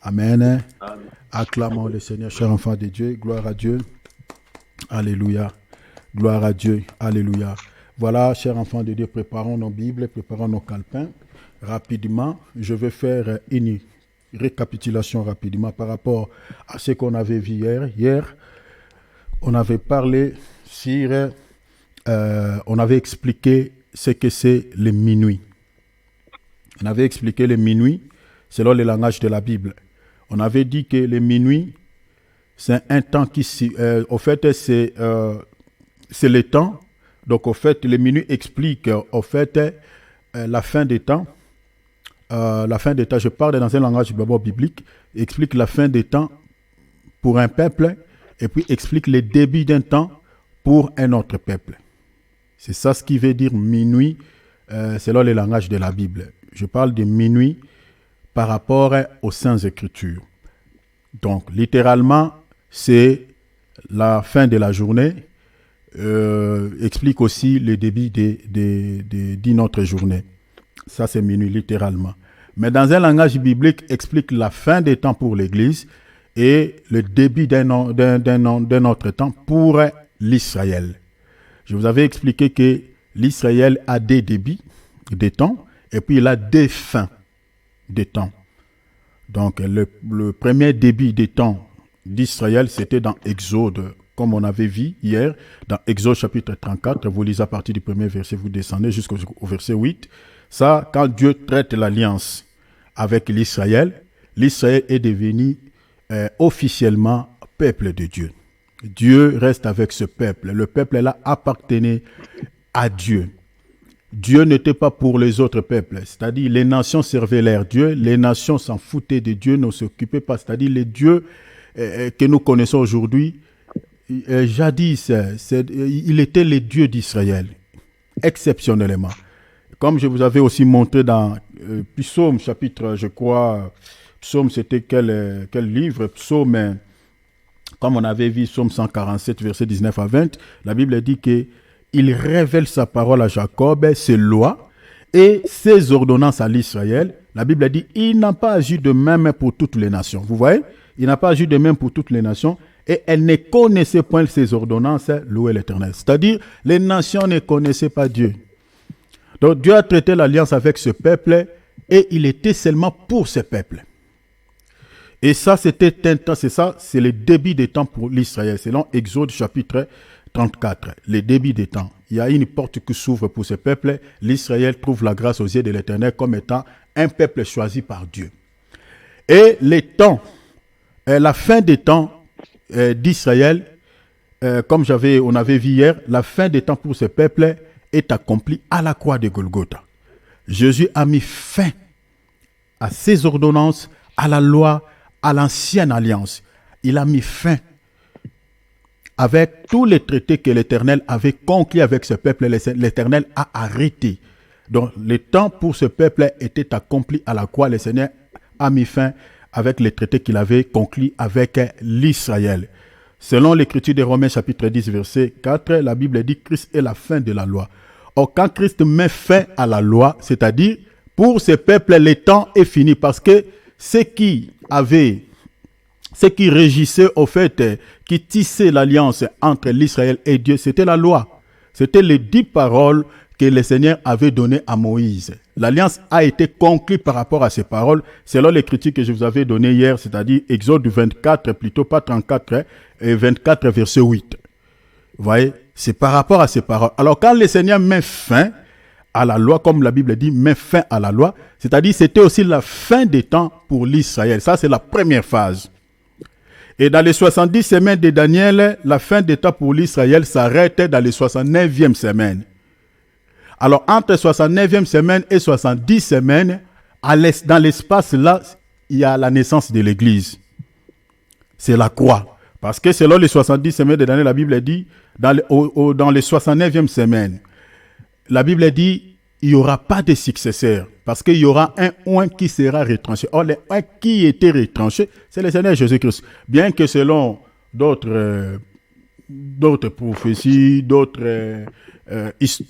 Amen. Amen. Acclamons le Seigneur, cher enfant de Dieu. Gloire à Dieu. Alléluia. Gloire à Dieu. Alléluia. Voilà, chers enfants de Dieu, préparons nos Bibles, préparons nos calepins. Rapidement, je vais faire une récapitulation rapidement par rapport à ce qu'on avait vu hier. Hier, on avait parlé sur, on avait expliqué ce que c'est le minuit. On avait expliqué le minuit selon le langage de la Bible. On avait dit que le minuit, c'est un temps qui, au fait, c'est le temps. Donc, au fait, le minuit explique, au fait, la fin des temps. La fin des temps, je parle dans un langage d'abord biblique, explique la fin des temps pour un peuple et puis explique le début d'un temps pour un autre peuple. C'est ça ce qui veut dire minuit selon le langage de la Bible. Je parle de minuit par rapport aux Saintes Écritures. Donc, littéralement, c'est la fin de la journée, explique aussi le début d'une autre journée. Ça, c'est minuit, littéralement. Mais dans un langage biblique, explique la fin des temps pour l'Église et le début d'un autre temps pour l'Israël. Je vous avais expliqué que l'Israël a des débuts des temps et puis il a des fins des temps. Donc, le premier début des temps d'Israël, c'était dans Exode, comme on avait vu hier, dans Exode chapitre 34, vous lisez à partir du premier verset, vous descendez jusqu'au verset 8. Ça, quand Dieu traite l'alliance avec l'Israël, l'Israël est devenu officiellement peuple de Dieu. Dieu reste avec ce peuple. Le peuple là appartenait à Dieu. Dieu n'était pas pour les autres peuples, c'est-à-dire les nations servaient leur Dieu, les nations s'en foutaient de Dieu, ne s'occupaient pas, c'est-à-dire les dieux que nous connaissons aujourd'hui, jadis, il était le Dieu d'Israël, exceptionnellement. Comme je vous avais aussi montré dans Psaume, chapitre, je crois, Psaume c'était quel livre? Psaume, comme on avait vu, Psaume 147, verset 19 à 20, la Bible dit que il révèle sa parole à Jacob, ses lois et ses ordonnances à l'Israël. La Bible dit, il n'a pas agi de même pour toutes les nations. Vous voyez? Il n'a pas agi de même pour toutes les nations et elles ne connaissaient point ses ordonnances, louer l'Éternel. C'est-à-dire, les nations ne connaissaient pas Dieu. Donc, Dieu a traité l'alliance avec ce peuple et il était seulement pour ce peuple. Et ça, c'était un temps, c'est le début des temps pour l'Israël, selon Exode chapitre 34, le début des temps. Il y a une porte qui s'ouvre pour ce peuple. L'Israël trouve la grâce aux yeux de l'Éternel comme étant un peuple choisi par Dieu. Et les temps, la fin des temps d'Israël, comme on avait vu hier, la fin des temps pour ce peuple est accomplie à la croix de Golgotha. Jésus a mis fin à ses ordonnances, à la loi, à l'ancienne alliance. Il a mis fin avec tous les traités que l'Éternel avait conclus avec ce peuple. L'Éternel a arrêté. Donc, le temps pour ce peuple était accompli à la croix. Le Seigneur a mis fin avec les traités qu'il avait conclus avec l'Israël. Selon l'écriture de Romains chapitre 10, verset 4, la Bible dit que Christ est la fin de la loi. Or, quand Christ met fin à la loi, c'est-à-dire, pour ce peuple, le temps est fini parce que ce qui régissait au fait, qui tissait l'alliance entre l'Israël et Dieu, c'était la loi. C'était les 10 paroles que le Seigneur avait données à Moïse. L'alliance a été conclue par rapport à ces paroles, selon l'écriture que je vous avais donnée hier, c'est-à-dire Exode 24, plutôt pas 34, et 24, verset 8. Vous voyez, c'est par rapport à ces paroles. Alors quand le Seigneur met fin à la loi, comme la Bible dit, met fin à la loi, c'est-à-dire c'était aussi la fin des temps pour l'Israël. Ça, c'est la première phase. Et dans les 70 semaines de Daniel, la fin des temps pour l'Israël s'arrête dans les 69e semaines. Alors, entre 69e semaine et 70 semaines, dans l'espace là, il y a la naissance de l'Église. C'est la croix. Parce que selon les 70 semaines de Daniel, la Bible dit, dans les 69e semaines, la Bible dit, il n'y aura pas de successeur. Parce qu'il y aura un qui sera retranché. Or, le un qui était retranché, c'est le Seigneur Jésus-Christ. Bien que selon d'autres prophéties, d'autres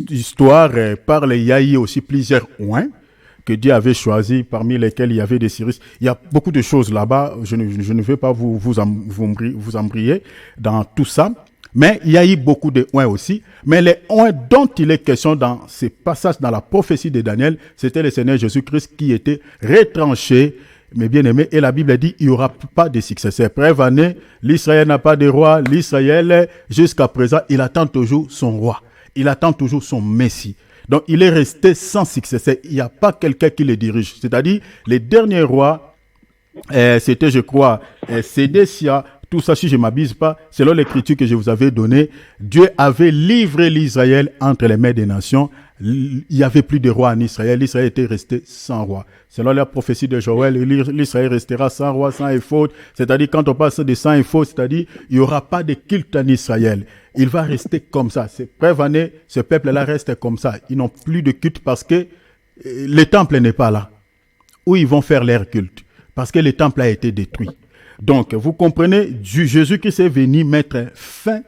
histoires parlent, il y a eu aussi plusieurs oins. que Dieu avait choisis, parmi lesquels il y avait des Cyrus. Il y a beaucoup de choses là-bas. Je ne vais pas vous embrayer dans tout ça. Mais il y a eu beaucoup de oins aussi. Mais les oins dont il est question dans ces passages, dans la prophétie de Daniel, c'était le Seigneur Jésus-Christ qui était retranché, mes bien-aimés. Et la Bible dit, il n'y aura pas de successeur. Brève année, l'Israël n'a pas de roi. L'Israël, jusqu'à présent, il attend toujours son roi. Il attend toujours son Messie. Donc, il est resté sans successeur. Il n'y a pas quelqu'un qui le dirige. C'est-à-dire, les derniers rois, c'était, je crois, Sédécia, tout ça, si je ne m'abuse pas, selon l'écriture que je vous avais donnée, Dieu avait livré l'Israël entre les mains des nations. Il n'y avait plus de roi en Israël. L'Israël était resté sans roi. Selon la prophétie de Joël, l'Israël restera sans roi, sans éphod. C'est-à-dire, quand on parle de sans éphod, c'est-à-dire, il n'y aura pas de culte en Israël. Il va rester comme ça. C'est prévané, ce peuple-là reste comme ça. Ils n'ont plus de culte parce que le temple n'est pas là. Où ils vont faire leur culte. Parce que le temple a été détruit. Donc, vous comprenez, Jésus-Christ est venu mettre fin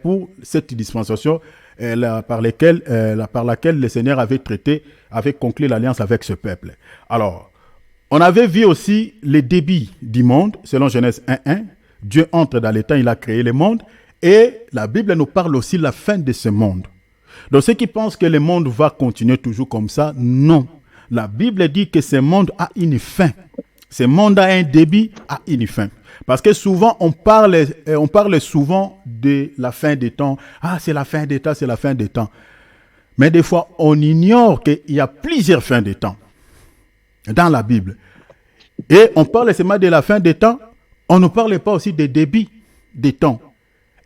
pour cette dispensation par laquelle le Seigneur avait conclu l'alliance avec ce peuple. Alors, on avait vu aussi les débits du monde, selon Genèse 1.1. Dieu entre dans les temps, il a créé le monde. Et la Bible nous parle aussi de la fin de ce monde. Donc, ceux qui pensent que le monde va continuer toujours comme ça, non. La Bible dit que ce monde a une fin. Ce monde a un débit, a une fin. Parce que souvent, on parle souvent de la fin des temps. Ah, c'est la fin des temps, c'est la fin des temps. Mais des fois, on ignore qu'il y a plusieurs fins des temps dans la Bible. Et on parle seulement de la fin des temps, on ne parle pas aussi des débits des temps.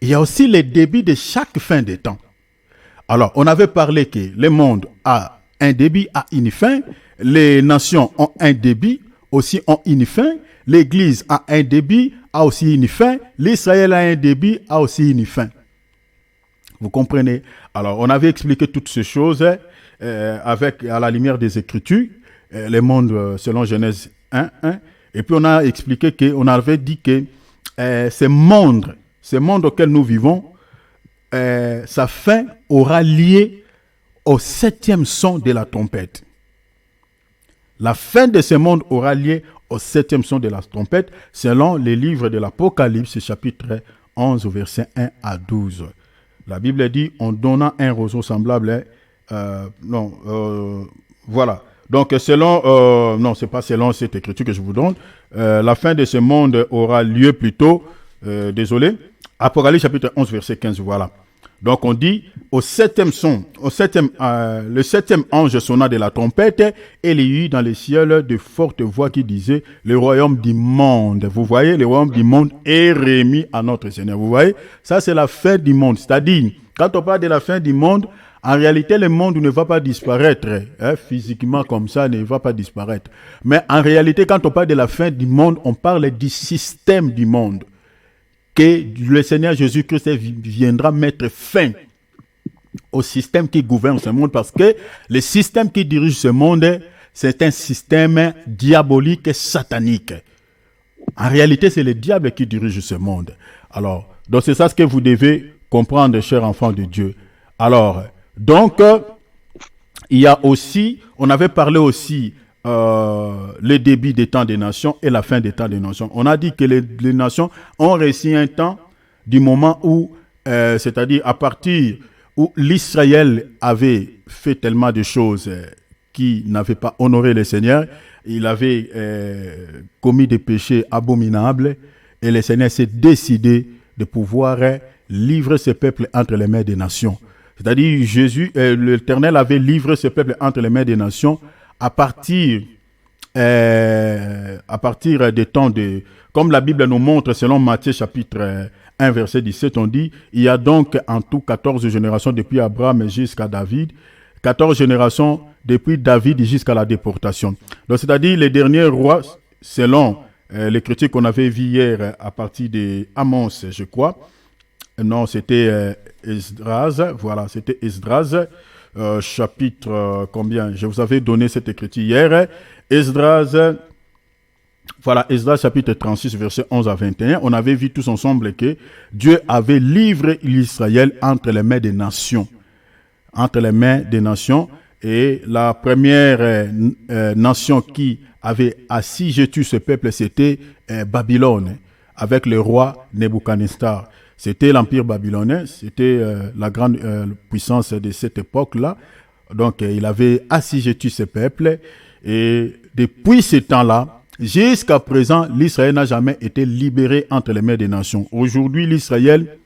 Il y a aussi les débits de chaque fin des temps. Alors, on avait parlé que le monde a un débit, a une fin. Les nations ont un débit, aussi ont une fin. L'Église a un débit, a aussi une fin. L'Israël a un débit, a aussi une fin. Vous comprenez? Alors, on avait expliqué toutes ces choses à la lumière des Écritures, le monde selon Genèse 1.1. Et puis, on a expliqué on avait dit que ce monde auquel nous vivons, sa fin aura lié au 7e son de la trompette. La fin de ce monde aura lié au 7e son de la trompette, selon les livres de l'Apocalypse, chapitre 11, versets 1 à 12. La Bible dit, en donnant un roseau semblable, voilà. Donc, c'est pas selon cette écriture que je vous donne, la fin de ce monde aura lieu plutôt, Apocalypse, chapitre 11, verset 15, voilà. Donc on dit, le 7e ange sonna de la trompette, et il y eut dans les ciels de fortes voix qui disaient, le royaume du monde. Vous voyez, le royaume du monde est remis à notre Seigneur. Vous voyez, ça c'est la fin du monde. C'est-à-dire, quand on parle de la fin du monde, en réalité, le monde ne va pas disparaître. Physiquement comme ça, ne va pas disparaître. Mais en réalité, quand on parle de la fin du monde, on parle du système du monde. Que le Seigneur Jésus-Christ viendra mettre fin au système qui gouverne ce monde, parce que le système qui dirige ce monde, c'est un système diabolique et satanique. En réalité, c'est le diable qui dirige ce monde. Alors, donc c'est ça ce que vous devez comprendre, chers enfants de Dieu. Alors, donc, il y a aussi, on avait parlé aussi le début des temps des nations et la fin des temps des nations. On a dit que les nations ont réussi un temps du moment où, c'est-à-dire à partir où l'Israël avait fait tellement de choses qui n'avaient pas honoré le Seigneur, il avait commis des péchés abominables, et le Seigneur s'est décidé de pouvoir livrer ce peuple entre les mains des nations. C'est-à-dire l'Éternel avait livré ce peuple entre les mains des nations à partir des temps de... Comme la Bible nous montre, selon Matthieu chapitre 1, verset 17, on dit, il y a donc en tout 14 générations depuis Abraham jusqu'à David, 14 générations depuis David jusqu'à la déportation. Donc, c'est-à-dire les derniers rois, selon l'écriture qu'on avait vue hier à partir de Amos, je crois. Non, c'était Esdras, voilà, c'était Esdras. Chapitre combien? Je vous avais donné cette écriture hier. Esdras, voilà, Esdras chapitre 36, verset 11 à 21. On avait vu tous ensemble que Dieu avait livré l'Israël entre les mains des nations. Entre les mains des nations. Et la première nation qui avait assiégé ce peuple, c'était Babylone, avec le roi Nebuchadnezzar. C'était l'empire babylonais, c'était la grande puissance de cette époque-là. Donc, il avait assiégé ce peuple. Et depuis ce temps-là, jusqu'à présent, l'Israël n'a jamais été libéré entre les mains des nations. Aujourd'hui, l'Israël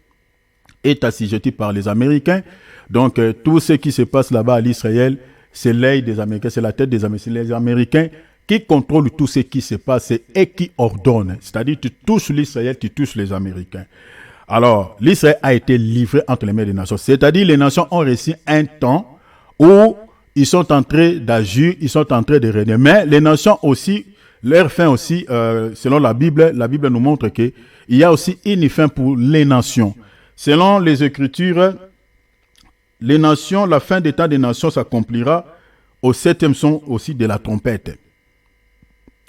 est assiégé par les Américains. Donc, tout ce qui se passe là-bas à l'Israël, c'est l'œil des Américains, c'est la tête des Américains. C'est les Américains qui contrôlent tout ce qui se passe et qui ordonnent. C'est-à-dire, tu touches l'Israël, tu touches les Américains. Alors, l'Israël a été livré entre les mains des nations. C'est-à-dire, les nations ont réussi un temps où ils sont en train d'agir, ils sont en train de régner. Mais les nations aussi, leur fin aussi, selon la Bible nous montre qu'il y a aussi une fin pour les nations. Selon les Écritures, les nations, la fin des temps des nations s'accomplira au 7e son aussi de la trompette.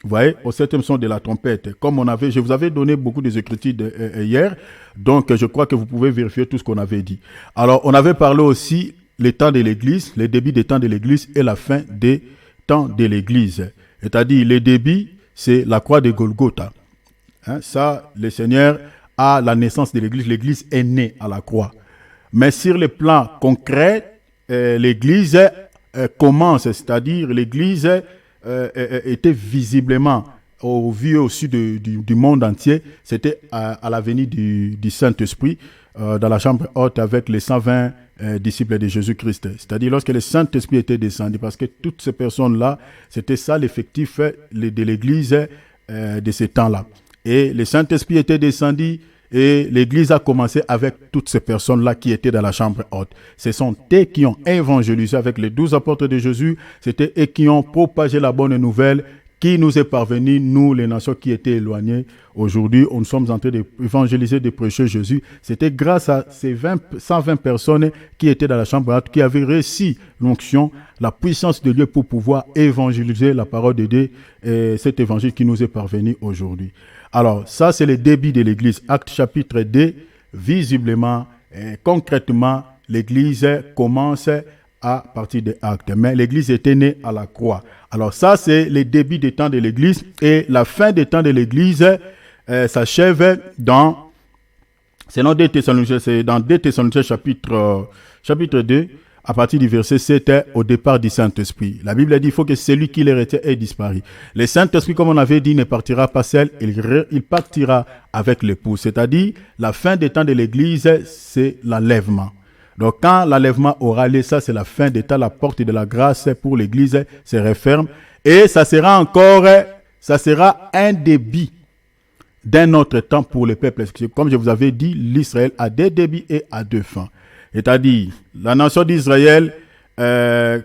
Vous voyez, au 7e son de la trompette. Comme je vous avais donné beaucoup des Écritures hier, donc je crois que vous pouvez vérifier tout ce qu'on avait dit. Alors, on avait parlé aussi les temps de l'Église, les débuts des temps de l'Église et la fin des temps de l'Église. C'est-à-dire, les débuts, c'est la croix de Golgotha. Ça, le Seigneur a la naissance de l'Église. L'Église est née à la croix. Mais sur le plan concret, l'Église commence, c'est-à-dire l'Église était visiblement au vu au-dessus du monde entier. C'était à la venue du Saint-Esprit dans la chambre haute avec les 120 disciples de Jésus-Christ. C'est-à-dire lorsque le Saint-Esprit était descendu, parce que toutes ces personnes-là, c'était ça l'effectif de l'Église de ces temps-là. Et le Saint-Esprit était descendu et l'Église a commencé avec toutes ces personnes-là qui étaient dans la chambre haute. Ce sont eux qui ont évangélisé avec les 12 apôtres de Jésus. C'était eux qui ont propagé la bonne nouvelle qui nous est parvenue, nous, les nations qui étaient éloignées. Aujourd'hui, nous sommes en train d'évangéliser, de prêcher Jésus. C'était grâce à ces 120 personnes qui étaient dans la chambre haute, qui avaient réussi l'onction, la puissance de Dieu pour pouvoir évangéliser la parole de Dieu et cet évangile qui nous est parvenu aujourd'hui. Alors, ça, c'est le début de l'Église. Acte chapitre 2, visiblement, concrètement, l'Église commence à partir des actes. Mais l'Église était née à la croix. Alors ça, c'est le début des temps de l'Église. Et la fin des temps de l'Église s'achève selon 2 Thessaloniciens, c'est dans 2 Thessaloniciens chapitre 2, à partir du verset 7, au départ du Saint-Esprit. La Bible dit qu'il faut que celui qui les retient ait disparu. Le Saint-Esprit, comme on avait dit, ne partira pas seul, il partira avec l'époux. C'est-à-dire, la fin des temps de l'Église, c'est l'enlèvement. Donc, quand l'enlèvement aura lieu, ça, c'est la fin des temps, la porte de la grâce pour l'Église se referme. Et ça sera un début d'un autre temps pour le peuple. Comme je vous avais dit, l'Israël a deux débuts et a deux fins. C'est-à-dire, la nation d'Israël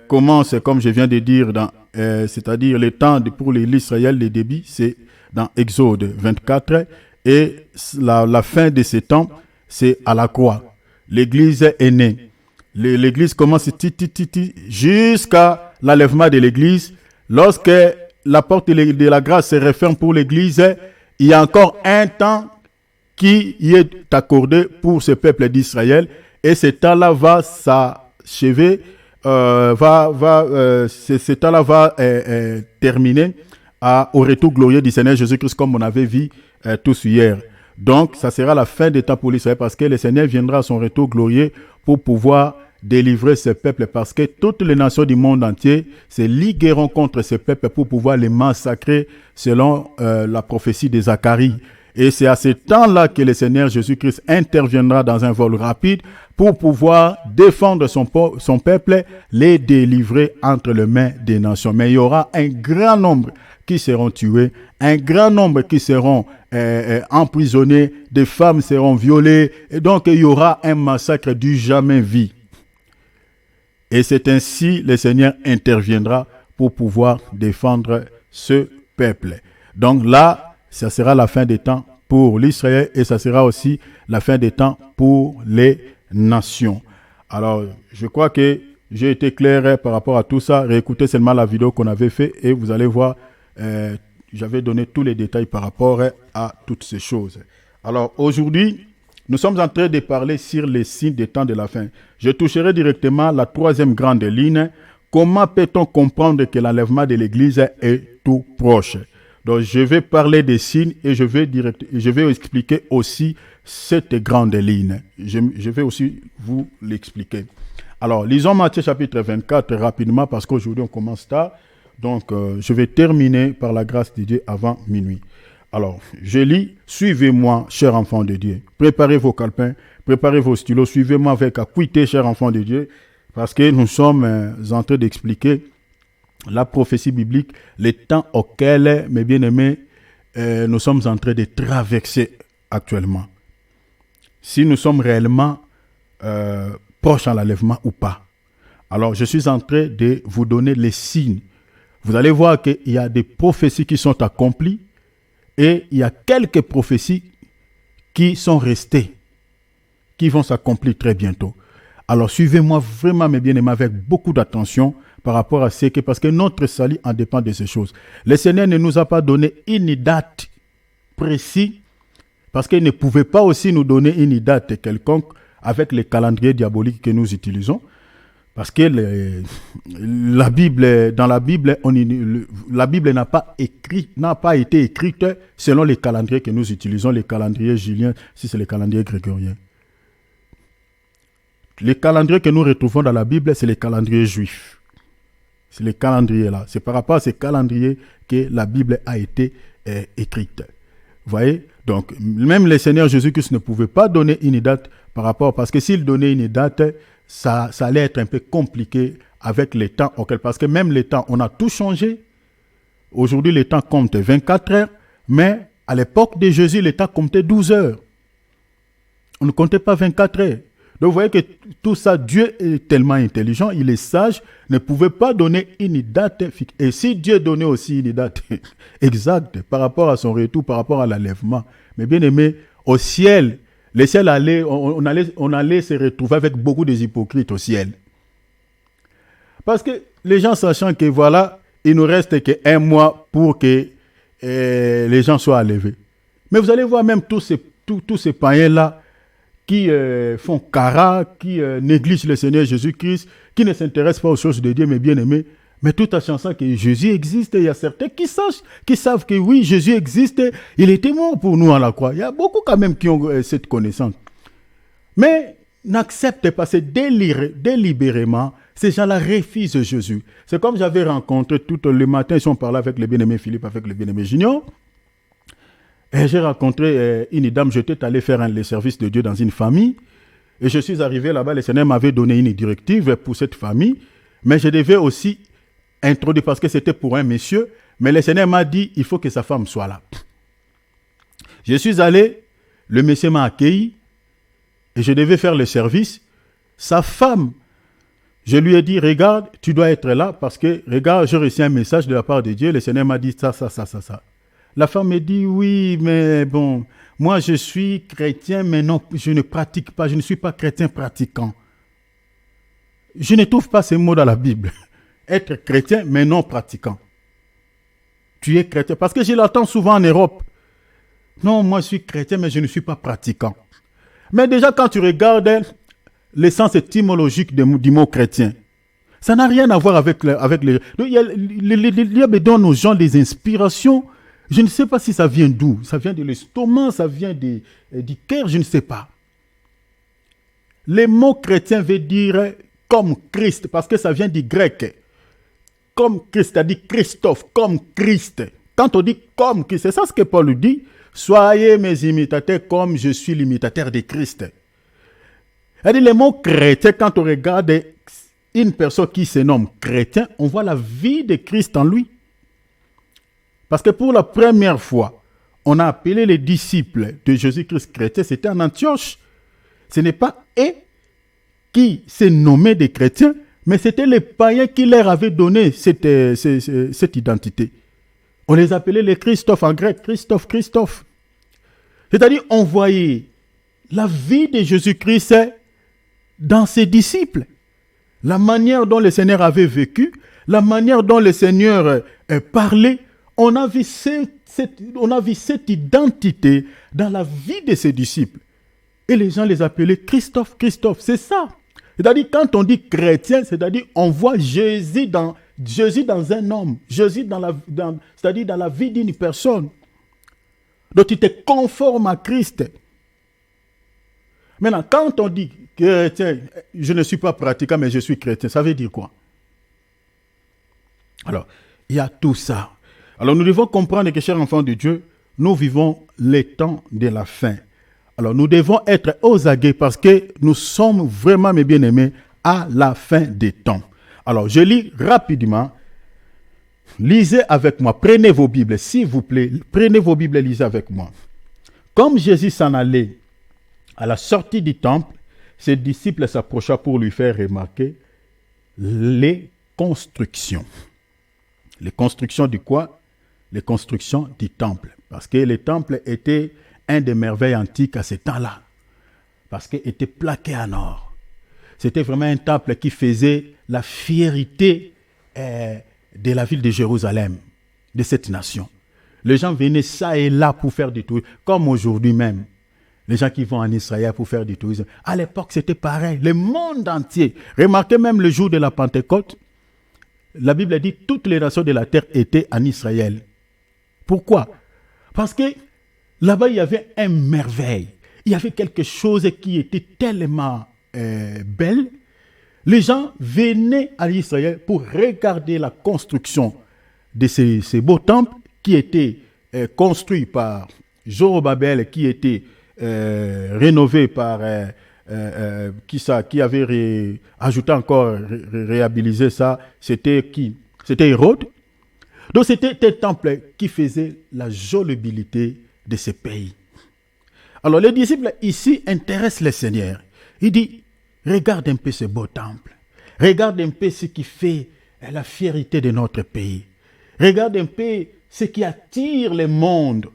commence, comme je viens de dire, c'est-à-dire le temps pour l'Israël, les débuts, c'est dans Exode 24. Et la fin de ce temps, c'est à la croix. L'Église est née. L'Église commence jusqu'à l'enlèvement de l'Église. Lorsque la porte de la grâce se referme pour l'Église, il y a encore un temps qui y est accordé pour ce peuple d'Israël. Et ce temps-là va s'achever, ce temps-là va terminer au retour glorieux du Seigneur Jésus-Christ, comme on avait vu tous hier. Donc, ça sera la fin des temps pour l'Israël parce que le Seigneur viendra à son retour glorieux pour pouvoir délivrer ce peuple parce que toutes les nations du monde entier se ligueront contre ce peuple pour pouvoir les massacrer selon la prophétie de Zacharie. Et c'est à ce temps-là que le Seigneur Jésus-Christ interviendra dans un vol rapide pour pouvoir défendre son peuple, les délivrer entre les mains des nations. Mais il y aura un grand nombre qui seront tués, un grand nombre qui seront emprisonnés, des femmes seront violées, et donc il y aura un massacre du jamais vu. Et c'est ainsi le Seigneur interviendra pour pouvoir défendre ce peuple. Donc là, ça sera la fin des temps pour l'Israël et ça sera aussi la fin des temps pour les nations. Alors, je crois que j'ai été clair par rapport à tout ça. Réécoutez seulement la vidéo qu'on avait fait et vous allez voir, j'avais donné tous les détails par rapport à toutes ces choses. Alors, aujourd'hui, nous sommes en train de parler sur les signes des temps de la fin. Je toucherai directement la troisième grande ligne comment peut-on comprendre que l'enlèvement de l'Église est tout proche? Donc, je vais parler des signes et je vais expliquer aussi cette grande ligne. Je vais aussi vous l'expliquer. Alors, lisons Matthieu chapitre 24 rapidement parce qu'aujourd'hui on commence tard. Donc, je vais terminer par la grâce de Dieu avant minuit. Alors, je lis, suivez-moi, chers enfants de Dieu. Préparez vos calepins, préparez vos stylos, suivez-moi avec acuité, chers enfants de Dieu, parce que nous sommes en train d'expliquer la prophétie biblique, les temps auxquels, mes bien-aimés, nous sommes en train de traverser actuellement. Si nous sommes réellement proches à l'enlèvement ou pas. Alors, je suis en train de vous donner les signes. Vous allez voir qu'il y a des prophéties qui sont accomplies et il y a quelques prophéties qui sont restées, qui vont s'accomplir très bientôt. Alors, suivez-moi vraiment, mes bien-aimés, avec beaucoup d'attention par rapport à ce que, parce que notre salut en dépend de ces choses. Le Seigneur ne nous a pas donné une date précise, parce qu'il ne pouvait pas aussi nous donner une date quelconque avec les calendriers diaboliques que nous utilisons. Parce que la Bible n'a pas été écrite selon les calendriers que nous utilisons, les calendriers juliens, si c'est les calendriers grégoriens. Les calendriers que nous retrouvons dans la Bible, c'est les calendriers juifs. C'est les calendriers là. C'est par rapport à ces calendriers que la Bible a été écrite. Vous voyez? Donc, même le Seigneur Jésus-Christ ne pouvait pas donner une date par rapport, parce que s'il donnait une date, ça allait être un peu compliqué avec les temps auxquels, parce que même les temps, on a tout changé. Aujourd'hui, les temps comptent 24 heures, mais à l'époque de Jésus, les temps comptaient 12 heures. On ne comptait pas 24 heures. Donc, vous voyez que tout ça, Dieu est tellement intelligent, il est sage, ne pouvait pas donner une date fixe. Et si Dieu donnait aussi une date exacte par rapport à son retour, par rapport à l'enlèvement, mais bien aimé, au ciel, le ciel allait, on allait se retrouver avec beaucoup des hypocrites au ciel. Parce que les gens sachant que voilà, il nous reste qu'un mois pour que les gens soient enlevés. Mais vous allez voir même tous ces païens-là qui font cara, qui négligent le Seigneur Jésus-Christ, qui ne s'intéressent pas aux choses de Dieu, mais bien aimés, mais tout en sachant que Jésus existe. Il y a certains qui savent que oui, Jésus existe, il était mort pour nous à la croix. Il y a beaucoup quand même qui ont cette connaissance. Mais n'acceptez pas, c'est délibérément, ces gens-là refusent Jésus. C'est comme j'avais rencontré tout le matin, si on parlait avec le bien-aimé Philippe, avec le bien-aimé Junior, et j'ai rencontré une dame, j'étais allé faire le service de Dieu dans une famille, et je suis arrivé là-bas, le Seigneur m'avait donné une directive pour cette famille, mais je devais aussi introduire, parce que c'était pour un monsieur, mais le Seigneur m'a dit, il faut que sa femme soit là. Je suis allé, le monsieur m'a accueilli, et je devais faire le service. Sa femme, je lui ai dit, regarde, tu dois être là, parce que, regarde, j'ai reçu un message de la part de Dieu, le Seigneur m'a dit ça. La femme me dit, oui, mais bon, moi je suis chrétien, mais non, je ne pratique pas, je ne suis pas chrétien pratiquant. Je ne trouve pas ces mots dans la Bible. Être chrétien, mais non pratiquant. Tu es chrétien. Parce que je l'entends souvent en Europe. Non, moi je suis chrétien, mais je ne suis pas pratiquant. Mais déjà, quand tu regardes l'essence étymologique du mot chrétien, ça n'a rien à voir avec les... Il y a dans nos gens des inspirations. Je ne sais pas si ça vient d'où. Ça vient de l'estomac, ça vient du cœur, je ne sais pas. Le mot chrétien veut dire comme Christ, parce que ça vient du grec. Comme Christ, c'est-à-dire Christophe, comme Christ. Quand on dit comme Christ, c'est ça ce que Paul dit. Soyez mes imitateurs comme je suis l'imitateur de Christ. C'est-à-dire le mot chrétien, quand on regarde une personne qui se nomme chrétien, on voit la vie de Christ en lui. Parce que pour la première fois, on a appelé les disciples de Jésus-Christ chrétiens, c'était en Antioche. Ce n'est pas eux qui s'est nommé des chrétiens, mais c'était les païens qui leur avaient donné cette identité. On les appelait les Christophes en grec, Christophe. C'est-à-dire, on voyait la vie de Jésus-Christ dans ses disciples. La manière dont le Seigneur avait vécu, la manière dont le Seigneur parlait, on a vu cette identité dans la vie de ses disciples. Et les gens les appelaient Christophe, c'est ça. C'est-à-dire, quand on dit chrétien, c'est-à-dire, on voit Jésus dans un homme, Jésus c'est-à-dire dans la vie d'une personne. Donc, tu te conformes à Christ. Maintenant, quand on dit chrétien, je ne suis pas pratiquant, mais je suis chrétien, ça veut dire quoi? Alors, il y a tout ça. Alors, nous devons comprendre que, chers enfants de Dieu, nous vivons les temps de la fin. Alors, nous devons être aux aguets parce que nous sommes vraiment, mes bien-aimés, à la fin des temps. Alors, je lis rapidement. Lisez avec moi. Prenez vos Bibles, s'il vous plaît. Prenez vos Bibles et lisez avec moi. Comme Jésus s'en allait à la sortie du temple, ses disciples s'approcha pour lui faire remarquer les constructions. Les constructions de quoi? Les constructions du temple. Parce que le temple était un des merveilles antiques à ce temps-là. Parce qu'il était plaqué en or. C'était vraiment un temple qui faisait la fierté de la ville de Jérusalem, de cette nation. Les gens venaient ça et là pour faire du tourisme, comme aujourd'hui même. Les gens qui vont en Israël pour faire du tourisme. À l'époque, c'était pareil. Le monde entier. Remarquez même le jour de la Pentecôte. La Bible dit que toutes les nations de la terre étaient en Israël. Pourquoi? Parce que là-bas, il y avait un merveille. Il y avait quelque chose qui était tellement belle. Les gens venaient à Israël pour regarder la construction de ces beaux temples qui étaient construits par Zorobabel, qui étaient rénovés par qui avait ajouté encore, réhabilité ça, c'était qui? C'était Hérode. Donc c'était un temple qui faisait la jolibilité de ce pays. Alors les disciples ici intéressent le Seigneur. Il dit, regarde un peu ce beau temple. Regarde un peu ce qui fait la fierté de notre pays. Regarde un peu ce qui attire le monde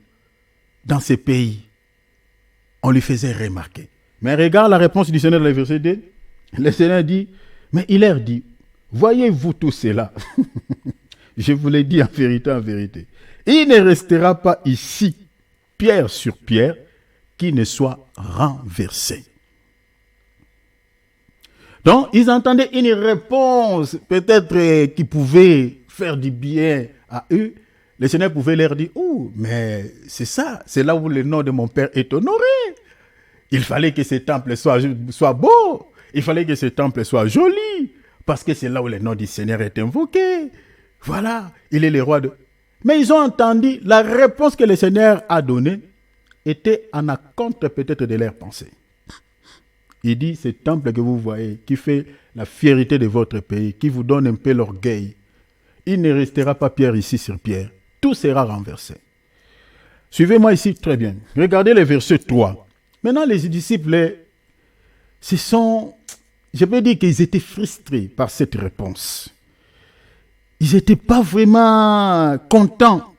dans ce pays. On lui faisait remarquer. Mais regarde la réponse du Seigneur dans le verset 2. Le Seigneur dit, mais il leur dit, voyez-vous tout cela? Je vous l'ai dit en vérité. Il ne restera pas ici, pierre sur pierre, qui ne soit renversé. Donc, ils entendaient une réponse, peut-être qui pouvait faire du bien à eux. Le Seigneur pouvait leur dire, oh, mais c'est ça, c'est là où le nom de mon Père est honoré. Il fallait que ce temple soit beau. Il fallait que ce temple soit joli. Parce que c'est là où le nom du Seigneur est invoqué. Voilà, il est le roi de... Mais ils ont entendu, la réponse que le Seigneur a donnée était en accord peut-être de leurs pensées. Il dit, ce temple que vous voyez, qui fait la fierté de votre pays, qui vous donne un peu l'orgueil, il ne restera pas pierre ici sur pierre. Tout sera renversé. Suivez-moi ici très bien. Regardez le verset 3. Maintenant, les disciples, je peux dire qu'ils étaient frustrés par cette réponse. Ils n'étaient pas vraiment contents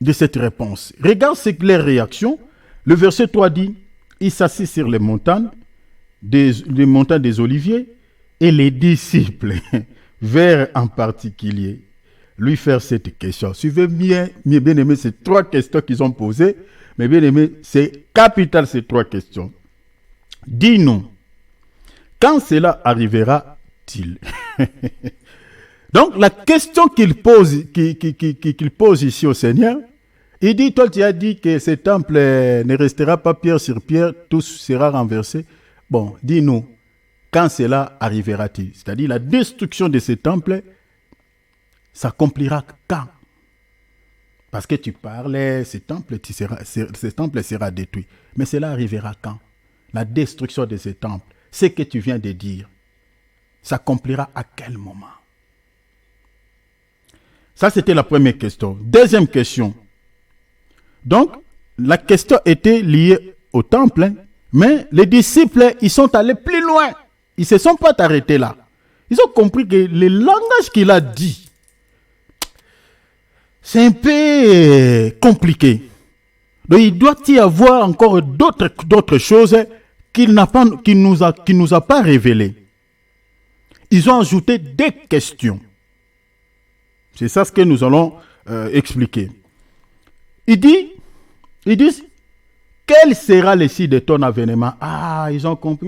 de cette réponse. Regarde leur réaction. Le verset 3 dit, il s'assit sur les montagnes des Oliviers, et les disciples, vers en particulier, lui faire cette question. Suivez bien aimé, ces trois questions qu'ils ont posées. Mais bien aimé, c'est capital ces trois questions. Dis-nous, quand cela arrivera-t-il? Donc, la question qu'il pose ici au Seigneur, il dit, toi tu as dit que ce temple ne restera pas pierre sur pierre, tout sera renversé. Bon, dis-nous, quand cela arrivera-t-il? C'est-à-dire la destruction de ce temple s'accomplira quand? Parce que tu parlais, ce temple sera détruit. Mais cela arrivera quand? La destruction de ce temple, ce que tu viens de dire, s'accomplira à quel moment? Ça, c'était la première question. Deuxième question. Donc, la question était liée au temple, hein, mais les disciples, ils sont allés plus loin. Ils ne se sont pas arrêtés là. Ils ont compris que le langage qu'il a dit, c'est un peu compliqué. Donc, il doit y avoir encore d'autres choses qu'il ne nous a pas révélées. Ils ont ajouté des questions. C'est ça ce que nous allons expliquer. Ils disent, quel sera le signe de ton avènement? Ah, ils ont compris.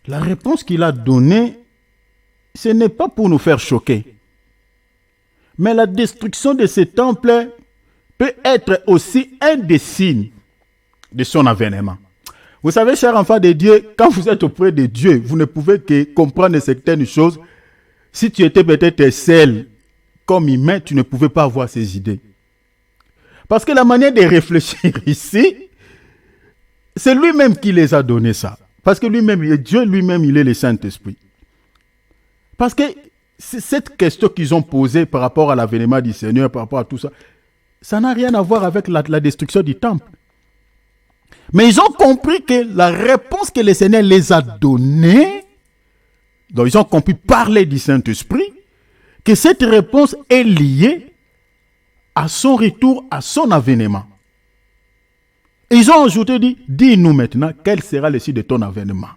La réponse qu'il a donnée, ce n'est pas pour nous faire choquer. Mais la destruction de ces temples peut être aussi un des signes de son avènement. Vous savez, chers enfants de Dieu, quand vous êtes auprès de Dieu, vous ne pouvez que comprendre certaines choses. Si tu étais peut-être seul comme humain, tu ne pouvais pas avoir ces idées. Parce que la manière de réfléchir ici, c'est lui-même qui les a donné ça. Parce que lui-même, Dieu lui-même, il est le Saint-Esprit. Parce que cette question qu'ils ont posée par rapport à l'avènement du Seigneur, par rapport à tout ça, ça n'a rien à voir avec la destruction du temple. Mais ils ont compris que la réponse que le Seigneur les a donnée, donc ils ont compris parler du Saint-Esprit, que cette réponse est liée à son retour, à son avènement. Et ils ont ajouté, dis-nous maintenant, quel sera le signe de ton avènement.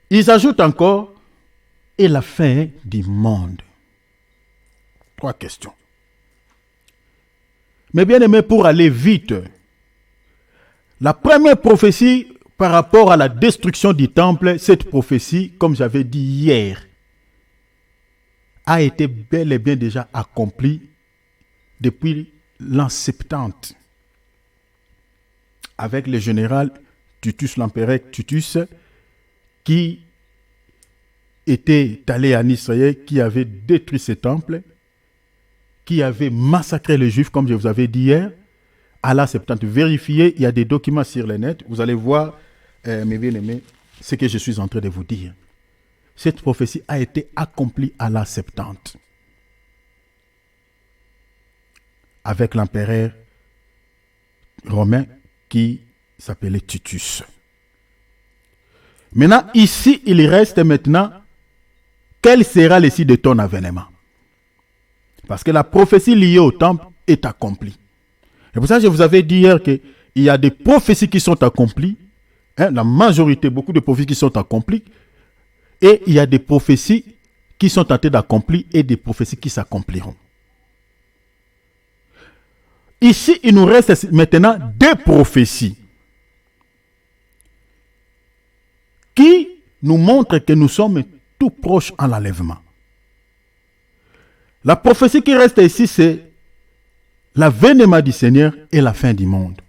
Ils ajoutent encore, et la fin du monde. 3 questions. Mais bien aimé, pour aller vite, la première prophétie par rapport à la destruction du temple, cette prophétie, comme j'avais dit hier, a été bel et bien déjà accomplie depuis l'an 70 avec le général Titus, l'empereur Titus, qui était allé en Israël, qui avait détruit ce temple, qui avait massacré les Juifs, comme je vous avais dit hier, à la 70. Vérifiez, il y a des documents sur le net. Vous allez voir, mes bien-aimés, ce que je suis en train de vous dire. Cette prophétie a été accomplie à la 70. Avec l'empereur romain qui s'appelait Titus. Maintenant, ici, il reste maintenant, quel sera le signe de ton avènement? Parce que la prophétie liée au temple est accomplie. Et pour ça, je vous avais dit hier qu'il y a des prophéties qui sont accomplies, la majorité, beaucoup de prophéties qui sont accomplies, et il y a des prophéties qui sont en train d'accomplir et des prophéties qui s'accompliront. Ici, il nous reste maintenant 2 prophéties qui nous montrent que nous sommes tout proches en l'enlèvement. La prophétie qui reste ici, c'est l'avènement du Seigneur et la fin du monde.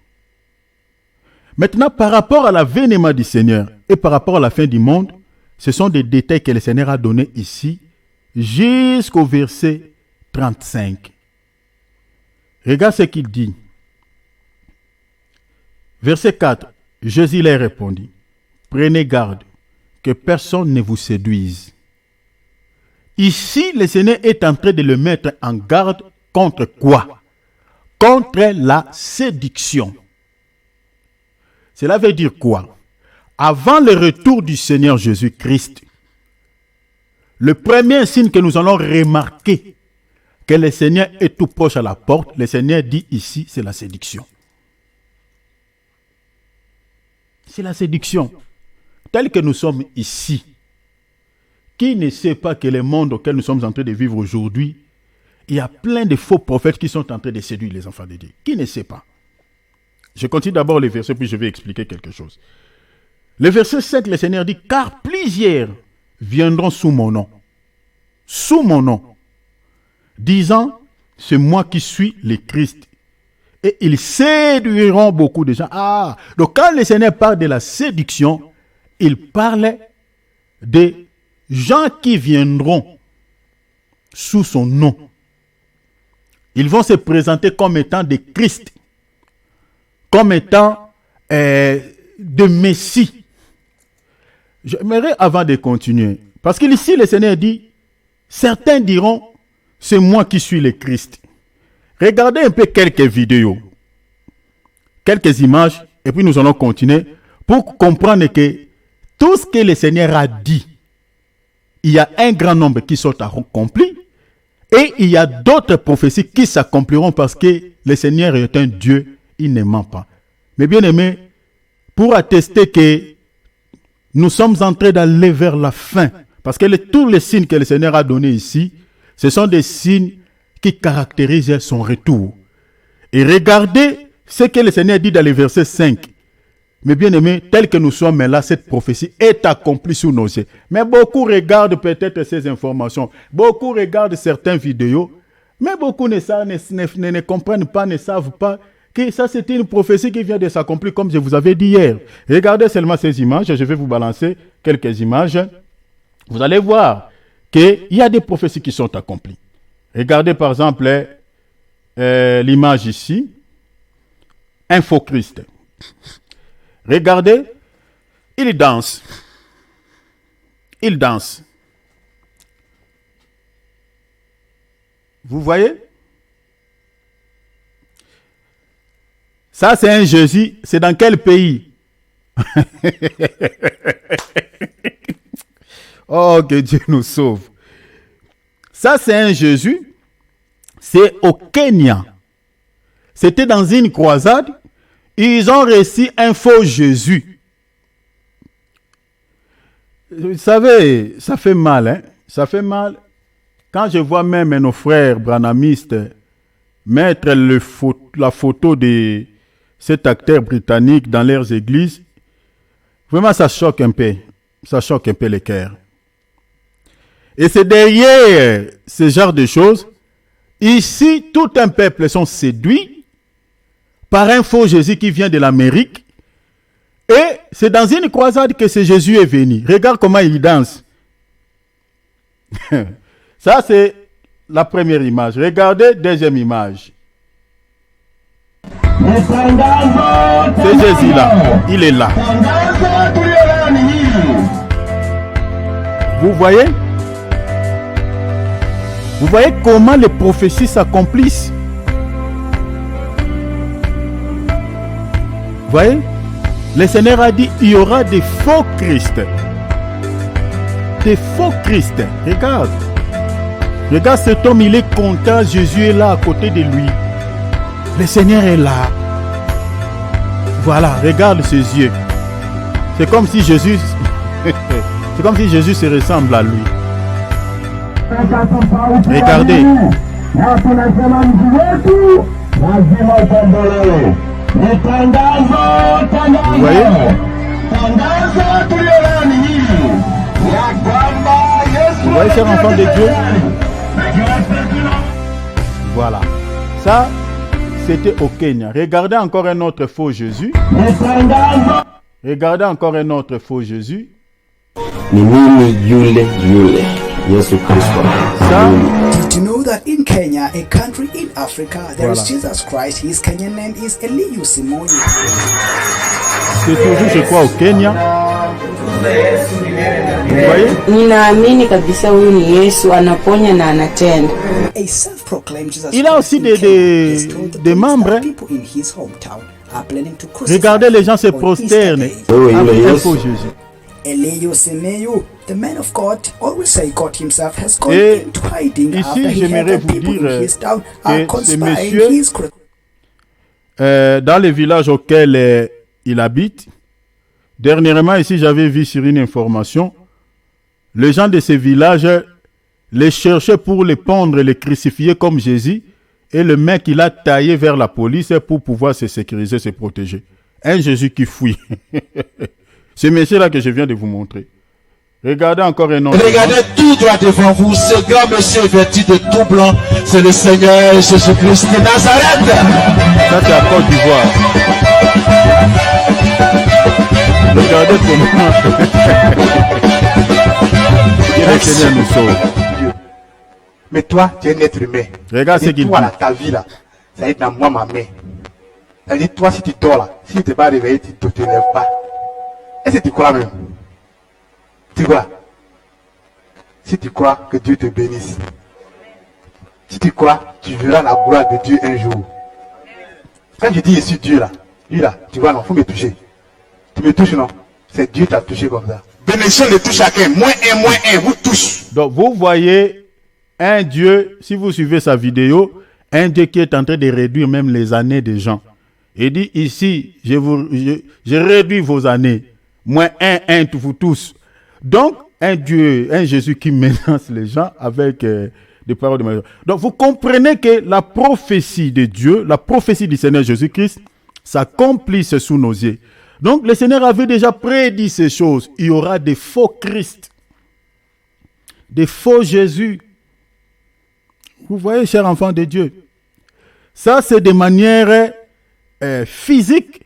Maintenant, par rapport à l'avènement du Seigneur et par rapport à la fin du monde, ce sont des détails que le Seigneur a donnés ici jusqu'au verset 35. Regarde ce qu'il dit. Verset 4. Jésus leur répondit, prenez garde que personne ne vous séduise. Ici, le Seigneur est en train de le mettre en garde contre quoi? Contre la séduction. Cela veut dire quoi? Avant le retour du Seigneur Jésus-Christ, le premier signe que nous allons remarquer que le Seigneur est tout proche à la porte, le Seigneur dit ici, c'est la séduction. C'est la séduction. Tel que nous sommes ici, qui ne sait pas que le monde auquel nous sommes en train de vivre aujourd'hui, il y a plein de faux prophètes qui sont en train de séduire les enfants de Dieu. Qui ne sait pas? Je continue d'abord les versets, puis je vais expliquer quelque chose. Le verset 5, le Seigneur dit, car plusieurs viendront sous mon nom, disant, c'est moi qui suis le Christ. Et ils séduiront beaucoup de gens. Donc quand le Seigneur parle de la séduction, il parle des gens qui viendront sous son nom. Ils vont se présenter comme étant des Christ, comme étant des Messie. J'aimerais, avant de continuer, parce qu'ici le Seigneur dit, certains diront, c'est moi qui suis le Christ. Regardez un peu quelques vidéos, quelques images, et puis nous allons continuer pour comprendre que tout ce que le Seigneur a dit, il y a un grand nombre qui sont accomplis, et il y a d'autres prophéties qui s'accompliront parce que le Seigneur est un Dieu, il ne ment pas. Mais bien aimé, pour attester que nous sommes en train d'aller vers la fin, parce que tous les signes que le Seigneur a donnés ici, ce sont des signes qui caractérisent son retour. Et regardez ce que le Seigneur dit dans le verset 5. Mais bien aimé, tel que nous sommes là, cette prophétie est accomplie sous nos yeux. Mais beaucoup regardent peut-être ces informations. Beaucoup regardent certaines vidéos. Mais beaucoup ne comprennent pas, ne savent pas que ça c'était une prophétie qui vient de s'accomplir comme je vous avais dit hier. Regardez seulement ces images. Je vais vous balancer quelques images. Vous allez voir qu'il y a des prophéties qui sont accomplies. Regardez par exemple l'image ici. Infochrist. Regardez, il danse. Il danse. Vous voyez? Ça, c'est un Jésus. C'est dans quel pays? Oh, que Dieu nous sauve. Ça, c'est un Jésus. C'est au Kenya. C'était dans une croisade. Ils ont reçu un faux Jésus. Vous savez, ça fait mal, hein? Ça fait mal. Quand je vois même nos frères branhamistes mettre la photo de cet acteur britannique dans leurs églises, vraiment ça choque un peu. Ça choque un peu les cœurs. Et c'est derrière ce genre de choses, ici, tout un peuple sont séduits par un faux Jésus qui vient de l'Amérique. Et c'est dans une croisade que ce Jésus est venu. Regarde comment il danse. Ça, c'est la première image. Regardez, deuxième image. C'est Jésus-là. Il est là. Vous voyez? Vous voyez comment les prophéties s'accomplissent? Vous voyez? Le Seigneur a dit, il y aura des faux Christ. Des faux Christ. Regarde. Regarde cet homme, il est content. Jésus est là à côté de lui. Le Seigneur est là. Voilà, regarde ses yeux. C'est comme si Jésus... c'est comme si Jésus se ressemble à lui. Regardez. Vous voyez? Vous voyez, chers enfants de Dieu? Voilà. Ça, c'était au Kenya. Regardez encore un autre faux Jésus. Regardez encore un autre faux Jésus. Ça, did you know that in Kenya, a country in Africa, there is Jesus Christ? His Kenyan name is Eliu Simoyu. C'est toujours, je crois, au Kenya. Vous voyez? Ninaamini kabisa huyu ni Yesu, anaponya na anatenda. A self-proclaimed Jesus Il a aussi des membres. People in his hometown are planning to crucify. Regardez, les gens se prosternent avec un faux Jésus. Eliu Simoyu, the man of God, always say God himself has gone Et into hiding after ici, he j'aimerais heard that vous people dire in his town are que ce conspiring monsieur, his dans le village auquel il habite, dernièrement ici, j'avais vu sur une information, les gens de ce village les cherchaient pour les pendre et les crucifier comme Jésus, et le mec, il a taillé vers la police pour pouvoir se sécuriser, se protéger. Un Jésus qui fuit. Ce monsieur-là que je viens de vous montrer. Regardez encore un autre. Regardez tout droit devant vous. Ce grand monsieur vêtu de tout blanc, c'est le Seigneur Jésus-Christ de Nazareth. Ça, c'est à Côte d'Ivoire. Regardez comment que le Seigneur nous sauve. Mais toi, tu es un être humain. Regarde ce qu'il dit. Toi, là, ta vie, là, ça va être dans moi, ma main. Elle dit, toi, si tu dors là, si tu ne t'es pas réveillé, tu ne te lèves pas. Est-ce que tu crois même? Tu crois? Si tu crois, que Dieu te bénisse. Si tu crois, tu verras la gloire de Dieu un jour. Quand je dis je suis Dieu là, lui là, tu vois, non, il faut me toucher. Tu me touches, non? C'est Dieu qui t'a touché comme ça. Bénédiction de tout chacun. Moins un, vous touche. Donc, vous voyez un Dieu, si vous suivez sa vidéo, un Dieu qui est en train de réduire même les années des gens. Il dit ici, je réduis vos années. Moins un, vous tous. Donc, un Dieu, un Jésus qui menace les gens avec des paroles de malheur. Donc, vous comprenez que la prophétie de Dieu, la prophétie du Seigneur Jésus-Christ, s'accomplisse sous nos yeux. Donc le Seigneur avait déjà prédit ces choses. Il y aura des faux Christ, des faux Jésus. Vous voyez, chers enfants de Dieu, ça c'est de manière physique,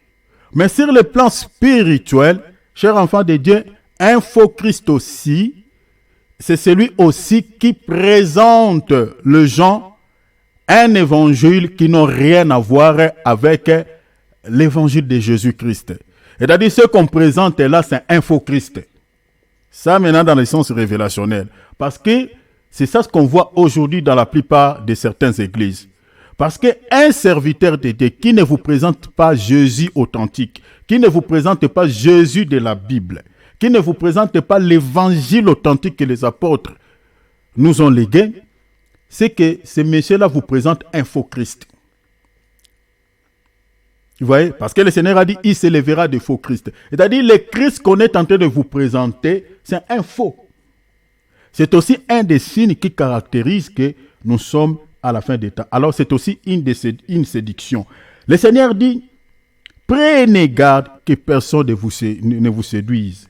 mais sur le plan spirituel, chers enfants de Dieu, un faux Christ aussi, c'est celui aussi qui présente les gens un évangile qui n'a rien à voir avec l'évangile de Jésus-Christ. C'est-à-dire, ce qu'on présente là, c'est un faux Christ. Ça, maintenant, dans le sens révélationnel. Parce que c'est ça ce qu'on voit aujourd'hui dans la plupart de certaines églises. Parce qu'un serviteur de Dieu qui ne vous présente pas Jésus authentique, qui ne vous présente pas Jésus de la Bible, qui ne vous présente pas l'évangile authentique que les apôtres nous ont légué, c'est que ce monsieur-là vous présente un faux Christ. Vous voyez? Parce que le Seigneur a dit, il s'élèvera de faux Christ. C'est-à-dire, le Christ qu'on est en train de vous présenter, c'est un faux. C'est aussi un des signes qui caractérise que nous sommes à la fin des temps. Alors, c'est aussi une séduction. Le Seigneur dit, prenez garde que personne ne vous séduise.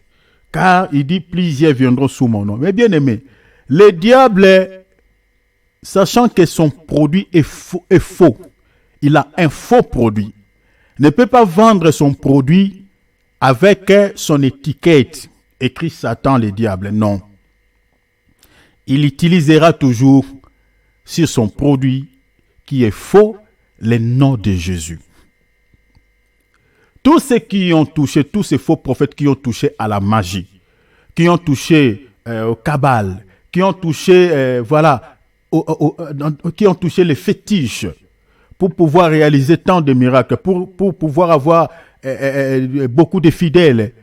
Car il dit, plusieurs viendront sous mon nom. Mais bien aimé, le diable, sachant que son produit est faux, il a un faux produit, ne peut pas vendre son produit avec son étiquette, écrit Satan le diable, non. Il utilisera toujours sur son produit qui est faux le nom de Jésus. Tous ceux qui ont touché, tous ces faux prophètes qui ont touché à la magie, qui ont touché au Kabbale, qui ont touché, qui ont touché les fétiches pour pouvoir réaliser tant de miracles, pour pouvoir avoir beaucoup de fidèles,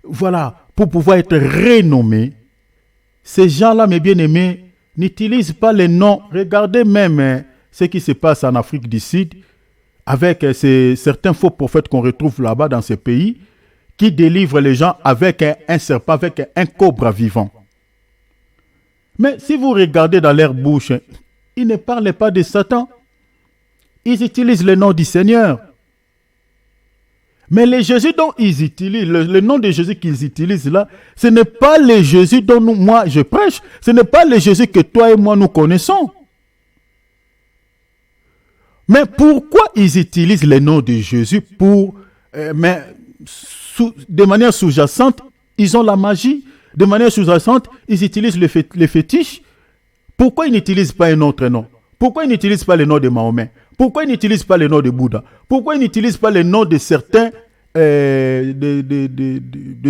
voilà, pour pouvoir être renommés. Ces gens-là, mes bien-aimés, n'utilisent pas les noms. Regardez même ce qui se passe en Afrique du Sud avec certains faux prophètes qu'on retrouve là-bas dans ces pays qui délivrent les gens avec un serpent, avec un cobra vivant. Mais si vous regardez dans leur bouche, ils ne parlent pas de Satan. Ils utilisent le nom du Seigneur. Mais le Jésus dont ils utilisent, le nom de Jésus qu'ils utilisent là, ce n'est pas le Jésus dont moi je prêche. Ce n'est pas le Jésus que toi et moi nous connaissons. Mais pourquoi ils utilisent le nom de Jésus de manière sous-jacente, ils ont la magie. De manière sous-jacente, ils utilisent les fétiches. Pourquoi ils n'utilisent pas un autre nom? Pourquoi ils n'utilisent pas le nom de Mahomet? Pourquoi ils n'utilisent pas le nom de Bouddha? Pourquoi ils n'utilisent pas le nom de certains de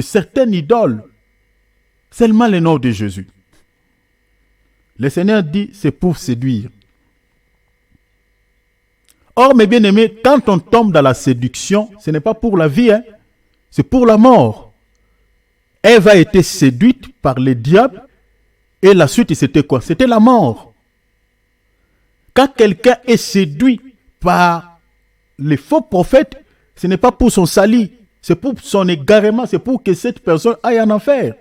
certaines idoles? Seulement le nom de Jésus. Le Seigneur dit, c'est pour séduire. Or, mes bien-aimés, quand on tombe dans la séduction, ce n'est pas pour la vie, c'est pour la mort. Ève a été séduite par le diable et la suite, c'était quoi? C'était la mort. Quand quelqu'un est séduit par les faux prophètes, ce n'est pas pour son salut, c'est pour son égarement, c'est pour que cette personne aille en enfer.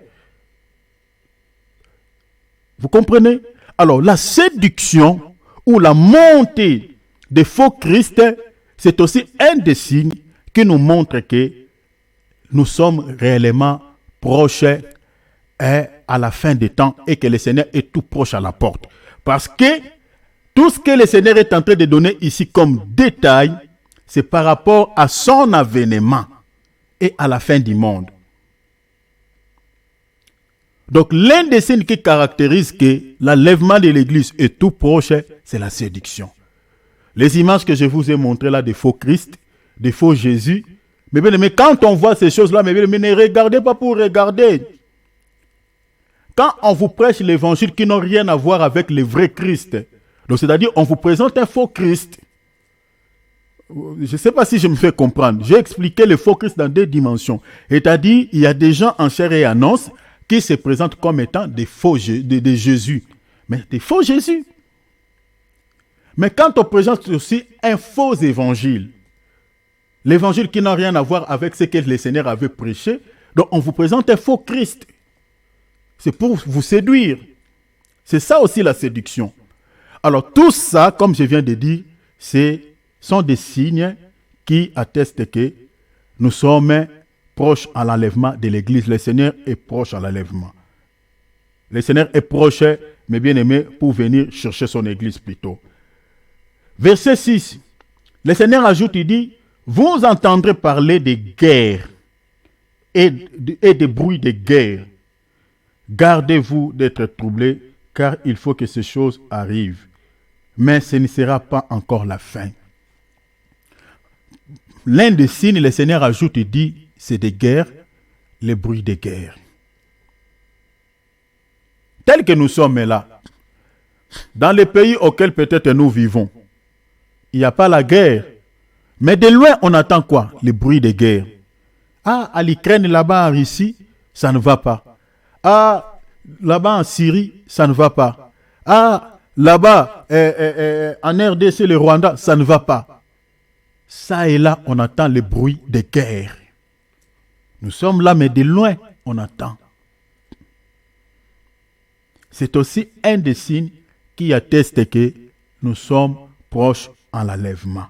Vous comprenez? Alors, la séduction ou la montée des faux Christ, c'est aussi un des signes qui nous montre que nous sommes réellement proches à la fin des temps et que le Seigneur est tout proche à la porte. Parce que tout ce que le Seigneur est en train de donner ici comme détail, c'est par rapport à son avènement et à la fin du monde. Donc, l'un des signes qui caractérise que l'enlèvement de l'Église est tout proche, c'est la séduction. Les images que je vous ai montrées là, des faux Christ, des faux Jésus, mais quand on voit ces choses-là, mais ne regardez pas pour regarder. Quand on vous prêche l'évangile qui n'a rien à voir avec le vrai Christ, donc c'est-à-dire on vous présente un faux Christ. Je ne sais pas si je me fais comprendre. J'ai expliqué le faux Christ dans 2 dimensions. C'est-à-dire, il y a des gens en chair et en os qui se présentent comme étant des faux de Jésus. Mais des faux Jésus. Mais quand on présente aussi un faux évangile, l'évangile qui n'a rien à voir avec ce que le Seigneur avait prêché, donc on vous présente un faux Christ. C'est pour vous séduire. C'est ça aussi la séduction. Alors tout ça, comme je viens de dire, sont des signes qui attestent que nous sommes proche à l'enlèvement de l'Église. Le Seigneur est proche à l'enlèvement. Le Seigneur est proche, mes bien-aimés, pour venir chercher son Église plutôt. Verset 6. Le Seigneur ajoute, il dit, vous entendrez parler des guerres et des bruits de guerre. Gardez-vous d'être troublés, car il faut que ces choses arrivent. Mais ce ne sera pas encore la fin. L'un des signes, le Seigneur ajoute, il dit, c'est des guerres, les bruits de guerre. Tel que nous sommes là, dans les pays auxquels peut-être nous vivons, il n'y a pas la guerre. Mais de loin, on entend quoi? Les bruits de guerre. Ah, à l'Ukraine, là-bas en Russie, ça ne va pas. Ah, là-bas en Syrie, ça ne va pas. Ah, là-bas, en RDC, le Rwanda, ça ne va pas. Ça et là, on entend les bruits de guerre. Nous sommes là, mais de loin, on entend. C'est aussi un des signes qui atteste que nous sommes proches à l'enlèvement.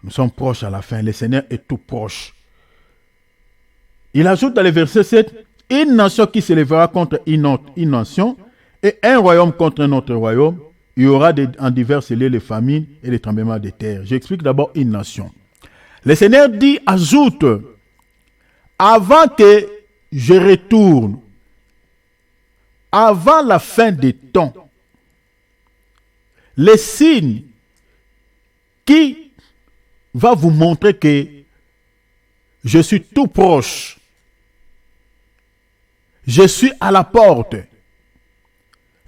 Nous sommes proches à la fin. Le Seigneur est tout proche. Il ajoute dans le verset 7, une nation qui se lèvera contre une nation et un royaume contre un autre royaume. Il y aura en divers lieux les famines et les tremblements de terre. J'explique d'abord une nation. Le Seigneur dit, ajoute, avant que je retourne, avant la fin des temps, les signes qui va vous montrer que je suis tout proche, je suis à la porte,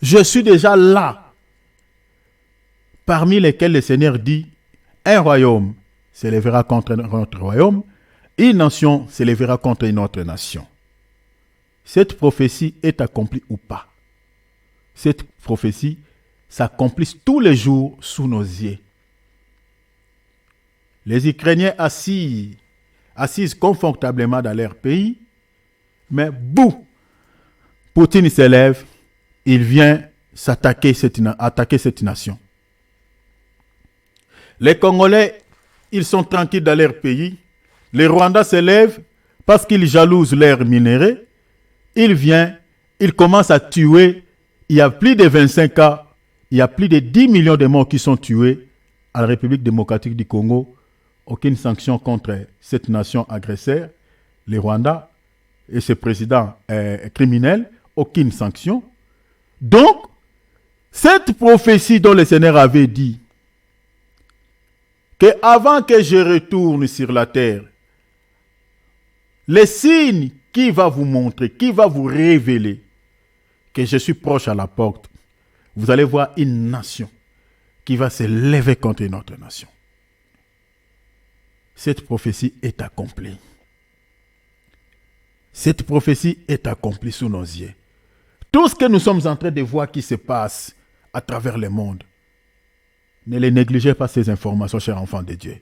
je suis déjà là, parmi lesquels le Seigneur dit, un royaume s'élèvera contre un autre royaume, une nation s'élèvera contre une autre nation. Cette prophétie est accomplie ou pas? Cette prophétie s'accomplit tous les jours sous nos yeux. Les Ukrainiens assis confortablement dans leur pays, mais bouh, Poutine s'élève, il vient attaquer cette nation. Les Congolais, ils sont tranquilles dans leur pays. Les Rwandais s'élèvent parce qu'ils jalousent leurs minéraux. Il vient, il commence à tuer. Il y a plus de 25 cas, il y a plus de 10 millions de morts qui sont tués à la République démocratique du Congo. Aucune sanction contre cette nation agresseur, les Rwandais et ce président criminel, aucune sanction. Donc, cette prophétie dont le Seigneur avait dit que avant que je retourne sur la terre, les signes qui va vous montrer, qui va vous révéler que je suis proche à la porte, vous allez voir une nation qui va se lever contre une autre nation. Cette prophétie est accomplie. Cette prophétie est accomplie sous nos yeux. Tout ce que nous sommes en train de voir qui se passe à travers le monde, ne les négligez pas ces informations, chers enfants de Dieu.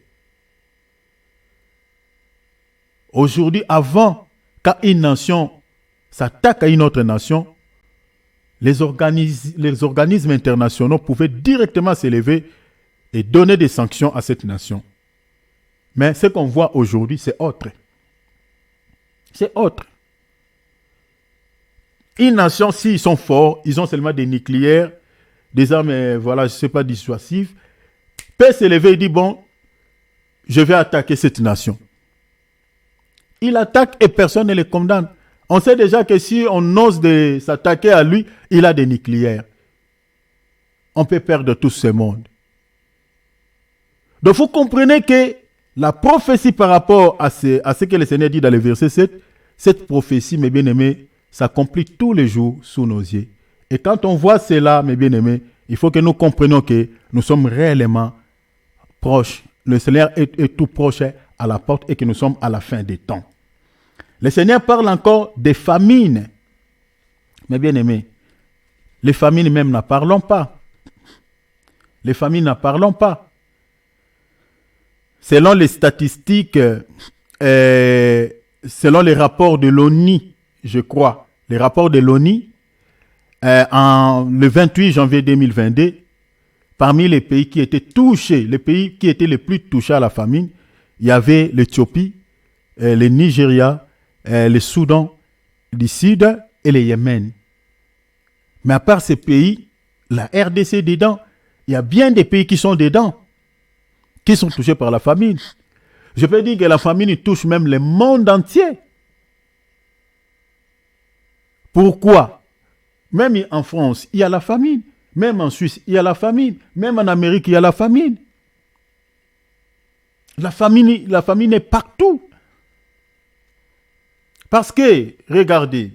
Aujourd'hui, avant qu'une nation s'attaque à une autre nation, les organismes internationaux pouvaient directement s'élever et donner des sanctions à cette nation. Mais ce qu'on voit aujourd'hui, c'est autre. C'est autre. Une nation, s'ils sont forts, ils ont seulement des nucléaires, des armes, dissuasives, peut s'élever et dire, bon, je vais attaquer cette nation. Il attaque et personne ne le condamne. On sait déjà que si on ose de s'attaquer à lui, il a des nucléaires. On peut perdre tout ce monde. Donc vous comprenez que la prophétie par rapport à ce que le Seigneur dit dans le verset 7, cette prophétie, mes bien-aimés, s'accomplit tous les jours sous nos yeux. Et quand on voit cela, mes bien-aimés, il faut que nous comprenions que nous sommes réellement proches. Le Seigneur est tout proche à la porte et que nous sommes à la fin des temps. Le Seigneur parle encore des famines. Mes bien-aimés, les famines même n'en parlons pas. Les famines n'en parlons pas. Selon les statistiques, selon les rapports de l'ONU, je crois, les rapports de l'ONU, le 28 janvier 2022, parmi les pays qui étaient touchés, les pays qui étaient les plus touchés à la famine, il y avait l'Éthiopie, le Nigeria, le Soudan du Sud et le Yémen. Mais à part ces pays, la RDC est dedans. Il y a bien des pays qui sont dedans, qui sont touchés par la famine. Je peux dire que la famine touche même le monde entier. Pourquoi? Même en France, il y a la famine. Même en Suisse, il y a la famine. Même en Amérique, il y a la famine. La famine est partout. Parce que, regardez,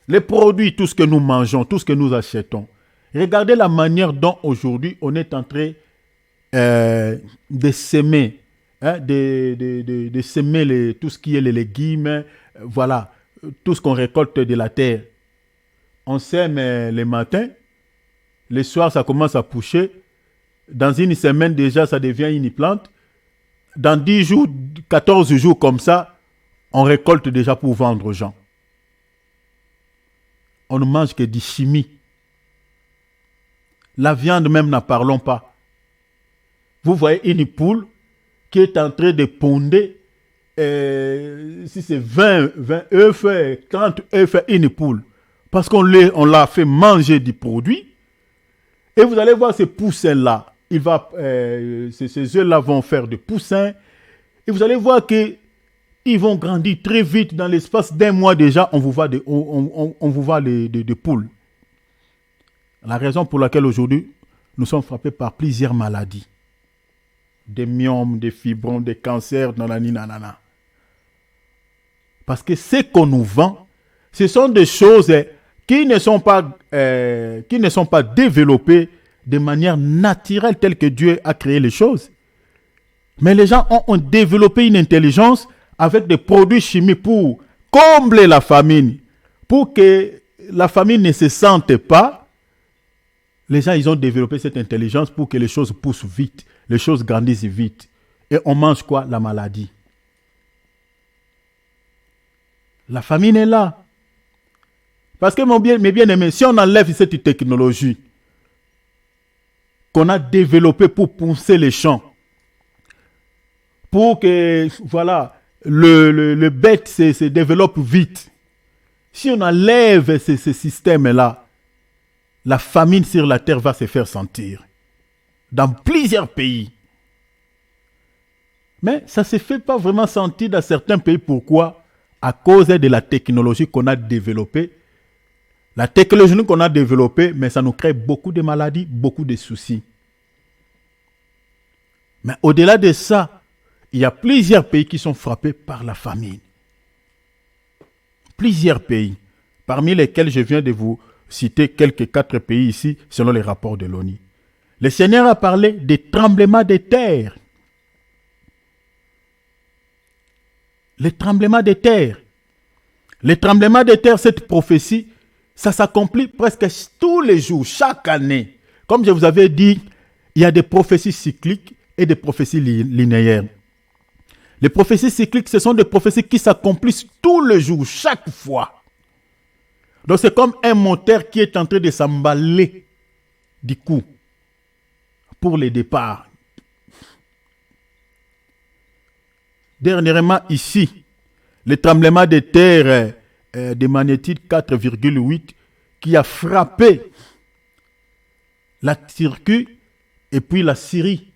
les produits, tout ce que nous mangeons, tout ce que nous achetons, regardez la manière dont aujourd'hui on est en train de s'aimer. De semer tout ce qui est les légumes, voilà, tout ce qu'on récolte de la terre. On sème les matins, le soir ça commence à pousser, dans une semaine déjà ça devient une plante, dans 10 jours, 14 jours comme ça, on récolte déjà pour vendre aux gens. On ne mange que des chimies. La viande même, n'en parlons pas. Vous voyez une poule qui est en train de ponder, si c'est 20 œufs, 30 œufs, une poule. Parce qu'on l'a fait manger du produit. Et vous allez voir ces poussins-là. Ces œufs-là vont faire des poussins. Et vous allez voir qu'ils vont grandir très vite. Dans l'espace d'un mois déjà, on vous voit des poules. La raison pour laquelle aujourd'hui, nous sommes frappés par plusieurs maladies. Des myomes, des fibromes, des cancers, nanana. Parce que ce qu'on nous vend, ce sont des choses qui ne sont pas développées de manière naturelle telle que Dieu a créé les choses. Mais les gens ont développé une intelligence avec des produits chimiques pour combler la famine, pour que la famine ne se sente pas. Les gens, ils ont développé cette intelligence pour que les choses poussent vite, les choses grandissent vite. Et on mange quoi? La maladie. La famine est là. Parce que mes bien-aimés, si on enlève cette technologie qu'on a développée pour pousser les champs, pour que voilà, le bête se développe vite, si on enlève ces systèmes-là, la famine sur la terre va se faire sentir dans plusieurs pays. Mais ça ne se fait pas vraiment sentir dans certains pays. Pourquoi? À cause de la technologie qu'on a développée. La technologie qu'on a développée, mais ça nous crée beaucoup de maladies, beaucoup de soucis. Mais au-delà de ça, il y a plusieurs pays qui sont frappés par la famine. Plusieurs pays, parmi lesquels je viens de vous citer quelques 4 pays ici, selon les rapports de l'ONU. Le Seigneur a parlé des tremblements de terre. Les tremblements de terre. Les tremblements de terre, cette prophétie, ça s'accomplit presque tous les jours, chaque année. Comme je vous avais dit, il y a des prophéties cycliques et des prophéties linéaires. Les prophéties cycliques, ce sont des prophéties qui s'accomplissent tous les jours, chaque fois. Donc c'est comme un moteur qui est en train de s'emballer du coup pour le départ. Dernièrement ici, le tremblement de terre de magnitude 4,8 qui a frappé la Turquie et puis la Syrie,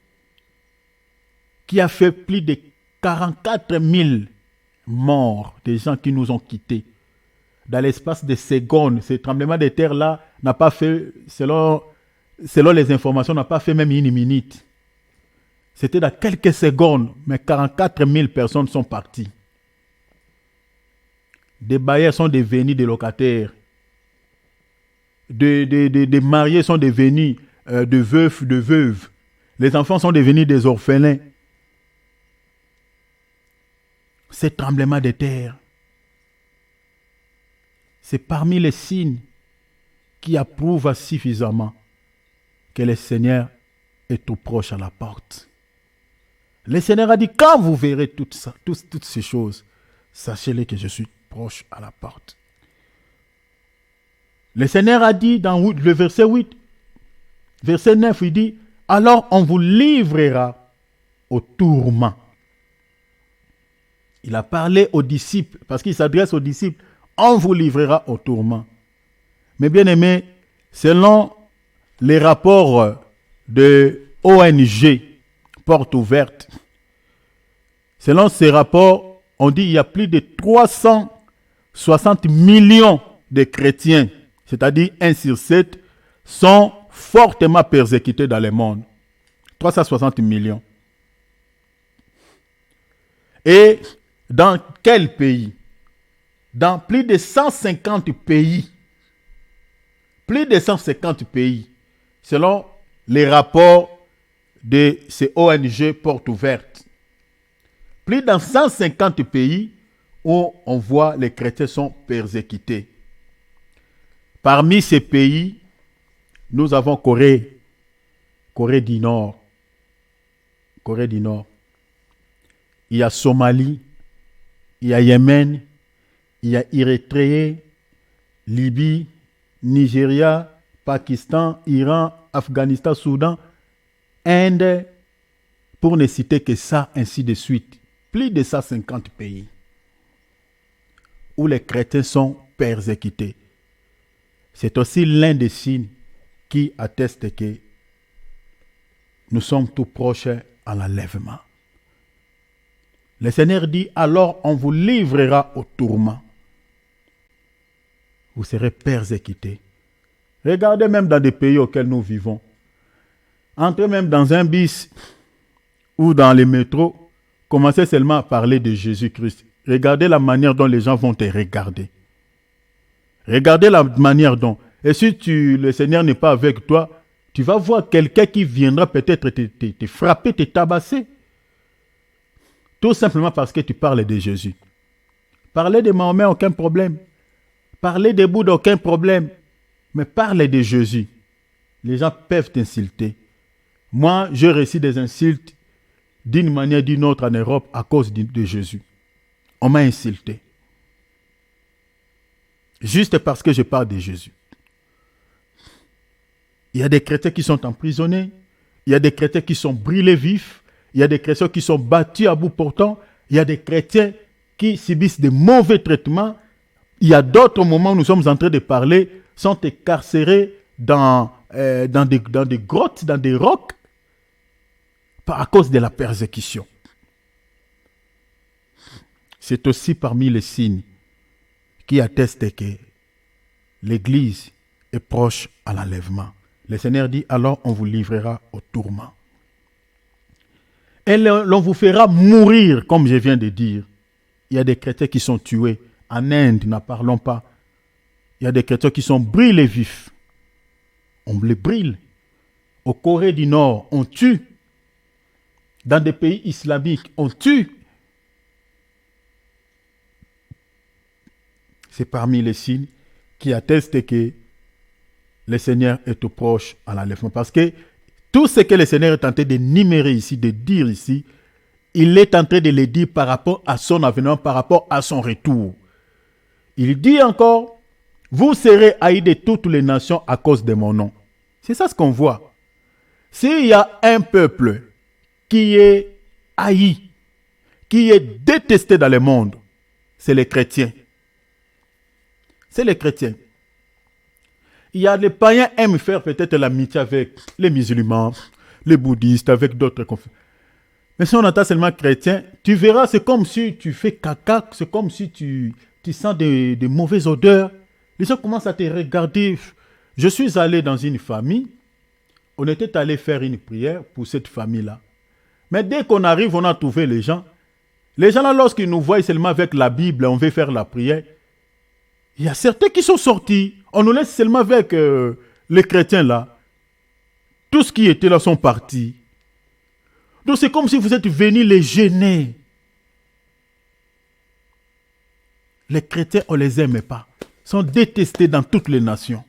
qui a fait plus de 44 000 morts, des gens qui nous ont quittés. Dans l'espace de secondes, ce tremblement de terre-là n'a pas fait, selon les informations, n'a pas fait même une minute. C'était dans quelques secondes, mais 44 000 personnes sont parties. Des bailleurs sont devenus des locataires. Des mariés sont devenus de veufs, de veuves. Les enfants sont devenus des orphelins. Ces tremblements de terre, c'est parmi les signes qui approuvent suffisamment que le Seigneur est tout proche à la porte. Le Seigneur a dit, quand vous verrez toutes ces choses, sachez-le que je suis proche à la porte. Le Seigneur a dit dans le verset 8, verset 9, il dit, alors on vous livrera au tourment. Il a parlé aux disciples, parce qu'il s'adresse aux disciples. On vous livrera au tourment. Mais bien aimé, selon les rapports de ONG, Porte Ouverte, selon ces rapports, on dit qu'il y a plus de 360 millions de chrétiens, c'est-à-dire 1 sur 7, sont fortement persécutés dans le monde. 360 millions. Et dans quel pays? Dans plus de 150 pays. Plus de 150 pays, selon les rapports de ces ONG Porte Ouverte. Plus dans 150 pays où on voit les chrétiens sont persécutés. Parmi ces pays, nous avons Corée du Nord. Corée du Nord. Il y a Somalie, il y a Yémen, il y a Érythrée, Libye, Nigeria, Pakistan, Iran, Afghanistan, Soudan, Inde, pour ne citer que ça, ainsi de suite. Plus de 150 pays où les chrétiens sont persécutés. C'est aussi l'un des signes qui atteste que nous sommes tout proches à l'enlèvement. Le Seigneur dit, alors on vous livrera au tourment. Vous serez persécutés. Regardez même dans des pays auxquels nous vivons. Entrez même dans un bus ou dans les métros, commencez seulement à parler de Jésus-Christ. Regardez la manière dont les gens vont te regarder. Regardez la manière dont... Et si le Seigneur n'est pas avec toi, tu vas voir quelqu'un qui viendra peut-être te frapper, te tabasser. Tout simplement parce que tu parles de Jésus. Parler de Mahomet, aucun problème. Parler de Bouddha, aucun problème. Mais parler de Jésus. Les gens peuvent t'insulter. Moi, je récite des insultes d'une manière ou d'une autre en Europe à cause de Jésus. On m'a insulté. Juste parce que je parle de Jésus. Il y a des chrétiens qui sont emprisonnés. Il y a des chrétiens qui sont brûlés vifs. Il y a des chrétiens qui sont battus à bout portant. Il y a des chrétiens qui subissent de mauvais traitements. Il y a d'autres moments où nous sommes en train de parler, sont incarcérés dans des grottes, dans des rocs, à cause de la persécution. C'est aussi parmi les signes qui attestent que l'Église est proche à l'enlèvement. Le Seigneur dit, alors on vous livrera au tourment. Et l'on vous fera mourir, comme je viens de dire. Il y a des chrétiens qui sont tués. En Inde, n'en parlons pas. Il y a des chrétiens qui sont brûlés vifs. On les brûle. Au Corée du Nord, on tue. Dans des pays islamiques, on tue. C'est parmi les signes qui attestent que le Seigneur est tout proche à l'enlèvement. Parce que tout ce que le Seigneur est en train de numérer ici, de dire ici, il est en train de le dire par rapport à son avènement, par rapport à son retour. Il dit encore, vous serez haïs de toutes les nations à cause de mon nom. C'est ça ce qu'on voit. S'il y a un peuple qui est haï, qui est détesté dans le monde, c'est les chrétiens. C'est les chrétiens. Il y a les païens qui aiment faire peut-être l'amitié avec les musulmans, les bouddhistes, avec d'autres confessions. Mais si on entend seulement chrétien, tu verras, c'est comme si tu fais caca, c'est comme si tu sens de mauvaises odeurs. Les gens commencent à te regarder. Je suis allé dans une famille, on était allé faire une prière pour cette famille-là. Mais dès qu'on arrive, on a trouvé les gens là, lorsqu'ils nous voient seulement avec la Bible, on veut faire la prière, il y a certains qui sont sortis. On nous laisse seulement avec les chrétiens là. Tous qui étaient là sont partis. Donc c'est comme si vous êtes venus les gêner. Les chrétiens, on ne les aime pas. Ils sont détestés dans toutes les nations.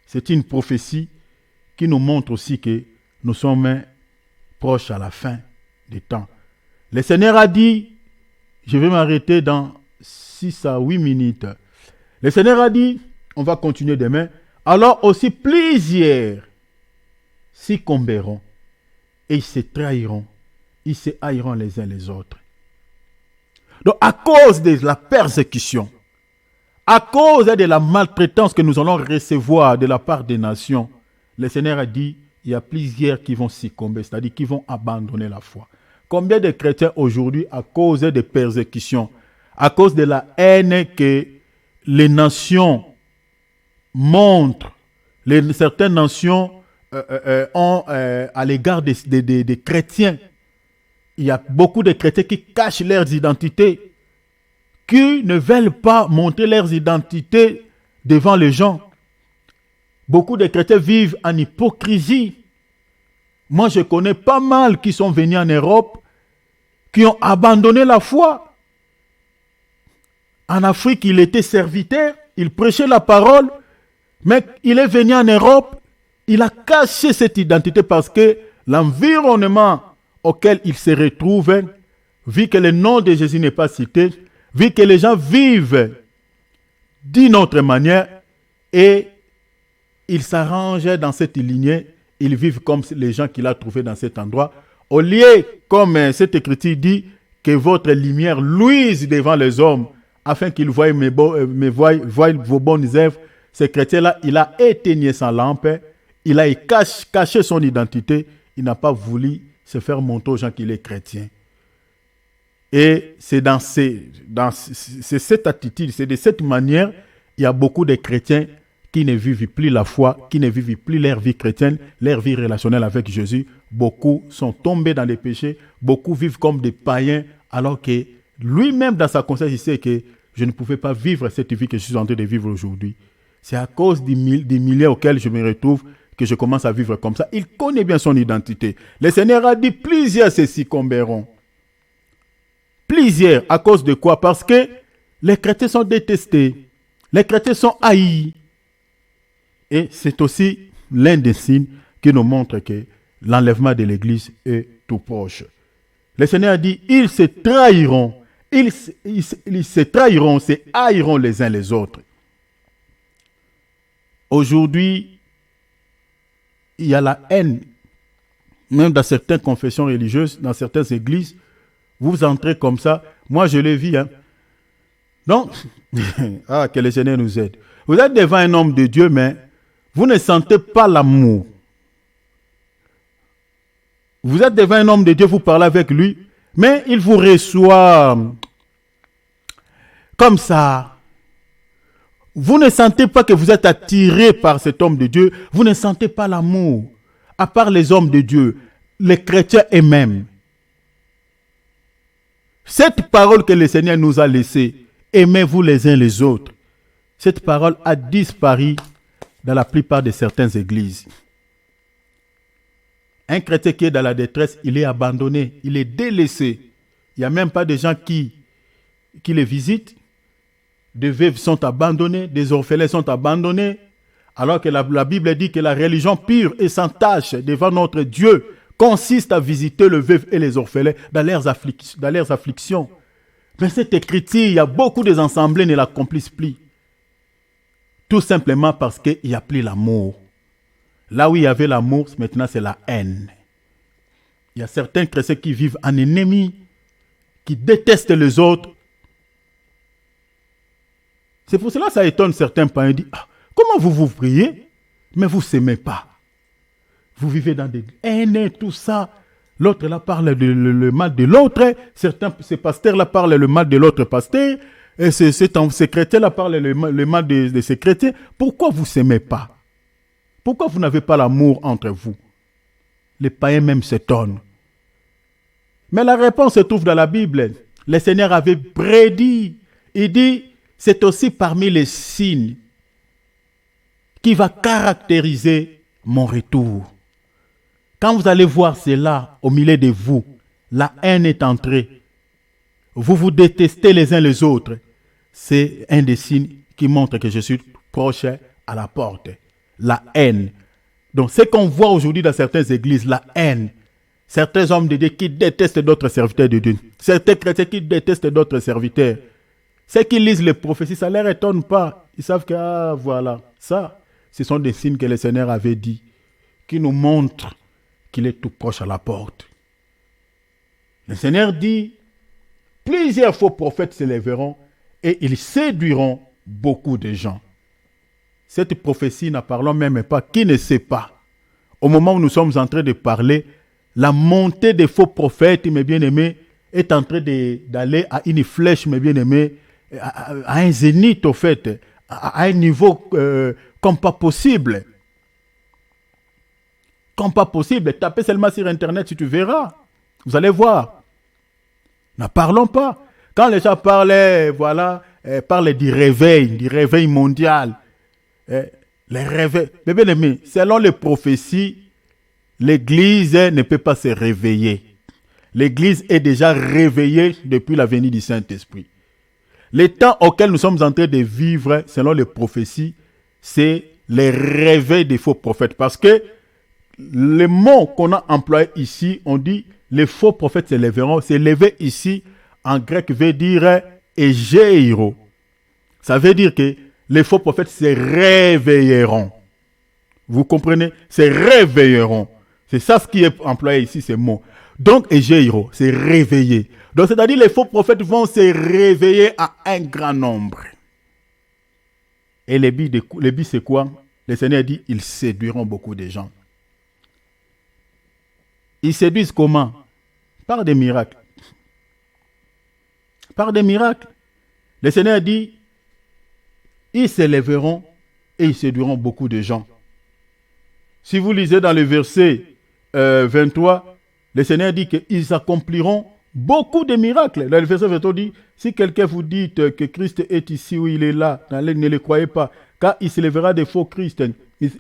C'est une prophétie qui nous montre aussi que nous sommes proches à la fin des temps. Le Seigneur a dit, je vais m'arrêter dans 6 à 8 minutes. Le Seigneur a dit, on va continuer demain, alors aussi plusieurs succomberont et ils se trahiront, ils se haïront les uns les autres. Donc, à cause de la persécution, à cause de la maltraitance que nous allons recevoir de la part des nations, le Seigneur a dit, il y a plusieurs qui vont succomber, c'est-à-dire qui vont abandonner la foi. Combien de chrétiens aujourd'hui, à cause des persécutions, à cause de la haine que les nations montrent, certaines nations ont à l'égard des chrétiens, il y a beaucoup de chrétiens qui cachent leurs identités, qui ne veulent pas montrer leurs identités devant les gens. Beaucoup de chrétiens vivent en hypocrisie. Moi, je connais pas mal qui sont venus en Europe, qui ont abandonné la foi. En Afrique, il était serviteur, il prêchait la parole, mais il est venu en Europe, il a caché cette identité parce que l'environnement auquel il se retrouve, vu que le nom de Jésus n'est pas cité, vu que les gens vivent d'une autre manière et ils s'arrangent dans cette lignée, ils vivent comme les gens qu'il a trouvés dans cet endroit. Au lieu, comme cette écriture dit, que votre lumière luise devant les hommes, afin qu'ils voient vos bonnes œuvres, ce chrétien-là, il a éteigné sa lampe, il a caché son identité, il n'a pas voulu se faire montrer aux gens qu'il est chrétien. Et c'est c'est cette attitude, c'est de cette manière, il y a beaucoup de chrétiens qui ne vivent plus la foi, qui ne vivent plus leur vie chrétienne, leur vie relationnelle avec Jésus. Beaucoup sont tombés dans les péchés, beaucoup vivent comme des païens, alors que lui-même dans sa conscience, il sait que je ne pouvais pas vivre cette vie que je suis en train de vivre aujourd'hui. C'est à cause des milliers auxquels je me retrouve que je commence à vivre comme ça. Il connaît bien son identité. Le Seigneur a dit, plusieurs se succomberont. Plusieurs. À cause de quoi? Parce que les chrétiens sont détestés. Les chrétiens sont haïs. Et c'est aussi l'un des signes qui nous montre que l'enlèvement de l'Église est tout proche. Le Seigneur a dit, ils se trahiront. Ils se trahiront, se haïront les uns les autres. Aujourd'hui, il y a la haine. Même dans certaines confessions religieuses, dans certaines églises, vous entrez comme ça. Moi, je le vis. Donc, que le Seigneur nous aide. Vous êtes devant un homme de Dieu, mais vous ne sentez pas l'amour. Vous êtes devant un homme de Dieu, vous parlez avec lui, mais il vous reçoit comme ça. Vous ne sentez pas que vous êtes attiré par cet homme de Dieu. Vous ne sentez pas l'amour. À part les hommes de Dieu, les chrétiens eux-mêmes. Cette parole que le Seigneur nous a laissée, aimez-vous les uns les autres. Cette parole a disparu dans la plupart de certaines églises. Un chrétien qui est dans la détresse, il est abandonné, il est délaissé. Il n'y a même pas de gens qui les visitent. Des veuves sont abandonnées, des orphelins sont abandonnés. Alors que la Bible dit que la religion pure et sans tache devant notre Dieu consiste à visiter les veuves et les orphelins dans leurs afflictions. Mais cette écriture, il y a beaucoup des assemblées ne l'accomplissent plus. Tout simplement parce qu'il n'y a plus l'amour. Là où il y avait l'amour, maintenant c'est la haine. Il y a certains chrétiens qui vivent en ennemis, qui détestent les autres. C'est pour cela que ça étonne certains païens. Ils disent, comment vous priez, mais vous ne s'aimez pas. Vous vivez dans des haines, tout ça. L'autre là parle le mal de l'autre. Ces pasteurs là parlent le mal de l'autre pasteur. Et ces chrétiens là parlent le mal de ces chrétiens. Pourquoi vous ne s'aimez pas? Pourquoi vous n'avez pas l'amour entre vous? Les païens même s'étonnent. Mais la réponse se trouve dans la Bible. Le Seigneur avait prédit. Il dit, c'est aussi parmi les signes qui va caractériser mon retour. Quand vous allez voir cela au milieu de vous, la haine est entrée. Vous vous détestez les uns les autres. C'est un des signes qui montre que je suis proche à la porte. La haine. Donc, ce qu'on voit aujourd'hui dans certaines églises, la haine. Certains hommes de Dieu qui détestent d'autres serviteurs de Dieu. Certains chrétiens qui détestent d'autres serviteurs. Ceux qui lisent les prophéties, ça ne leur étonne pas. Ils savent que, voilà, ça, ce sont des signes que le Seigneur avait dit, qui nous montrent qu'il est tout proche à la porte. Le Seigneur dit, plusieurs faux prophètes s'élèveront et ils séduiront beaucoup de gens. Cette prophétie, n'en parlons même pas. Qui ne sait pas? Au moment où nous sommes en train de parler, la montée des faux prophètes, mes bien-aimés, est en train d'aller à une flèche, mes bien-aimés, à un zénith, au fait, à un niveau comme pas possible. Comme pas possible. Tapez seulement sur Internet si tu verras. Vous allez voir. N'en parlons pas. Quand les gens parlaient, parlent du réveil mondial, les réveils. Mais bien aimé, selon les prophéties, l'Église ne peut pas se réveiller. L'Église est déjà réveillée depuis la venue du Saint-Esprit. Les temps auxquels nous sommes en train de vivre, selon les prophéties, c'est les réveils des faux prophètes. Parce que le mot qu'on a employé ici, on dit les faux prophètes s'élèveront. S'élever ici, en grec, veut dire égeiro. Ça veut dire que les faux prophètes se réveilleront. Vous comprenez? Se réveilleront. C'est ça ce qui est employé ici, ces mots. Donc, égeiro, c'est réveiller. Donc, c'est-à-dire les faux prophètes vont se réveiller à un grand nombre. Et les billes, c'est quoi? Le Seigneur dit, ils séduiront beaucoup de gens. Ils séduisent comment? Par des miracles. Par des miracles. Le Seigneur dit, ils s'élèveront et ils séduiront beaucoup de gens. Si vous lisez dans le verset 23, le Seigneur dit qu'ils accompliront beaucoup de miracles. Dans le verset 23 dit, si quelqu'un vous dit que Christ est ici ou il est là, ne le croyez pas, car il s'élèvera des faux Christ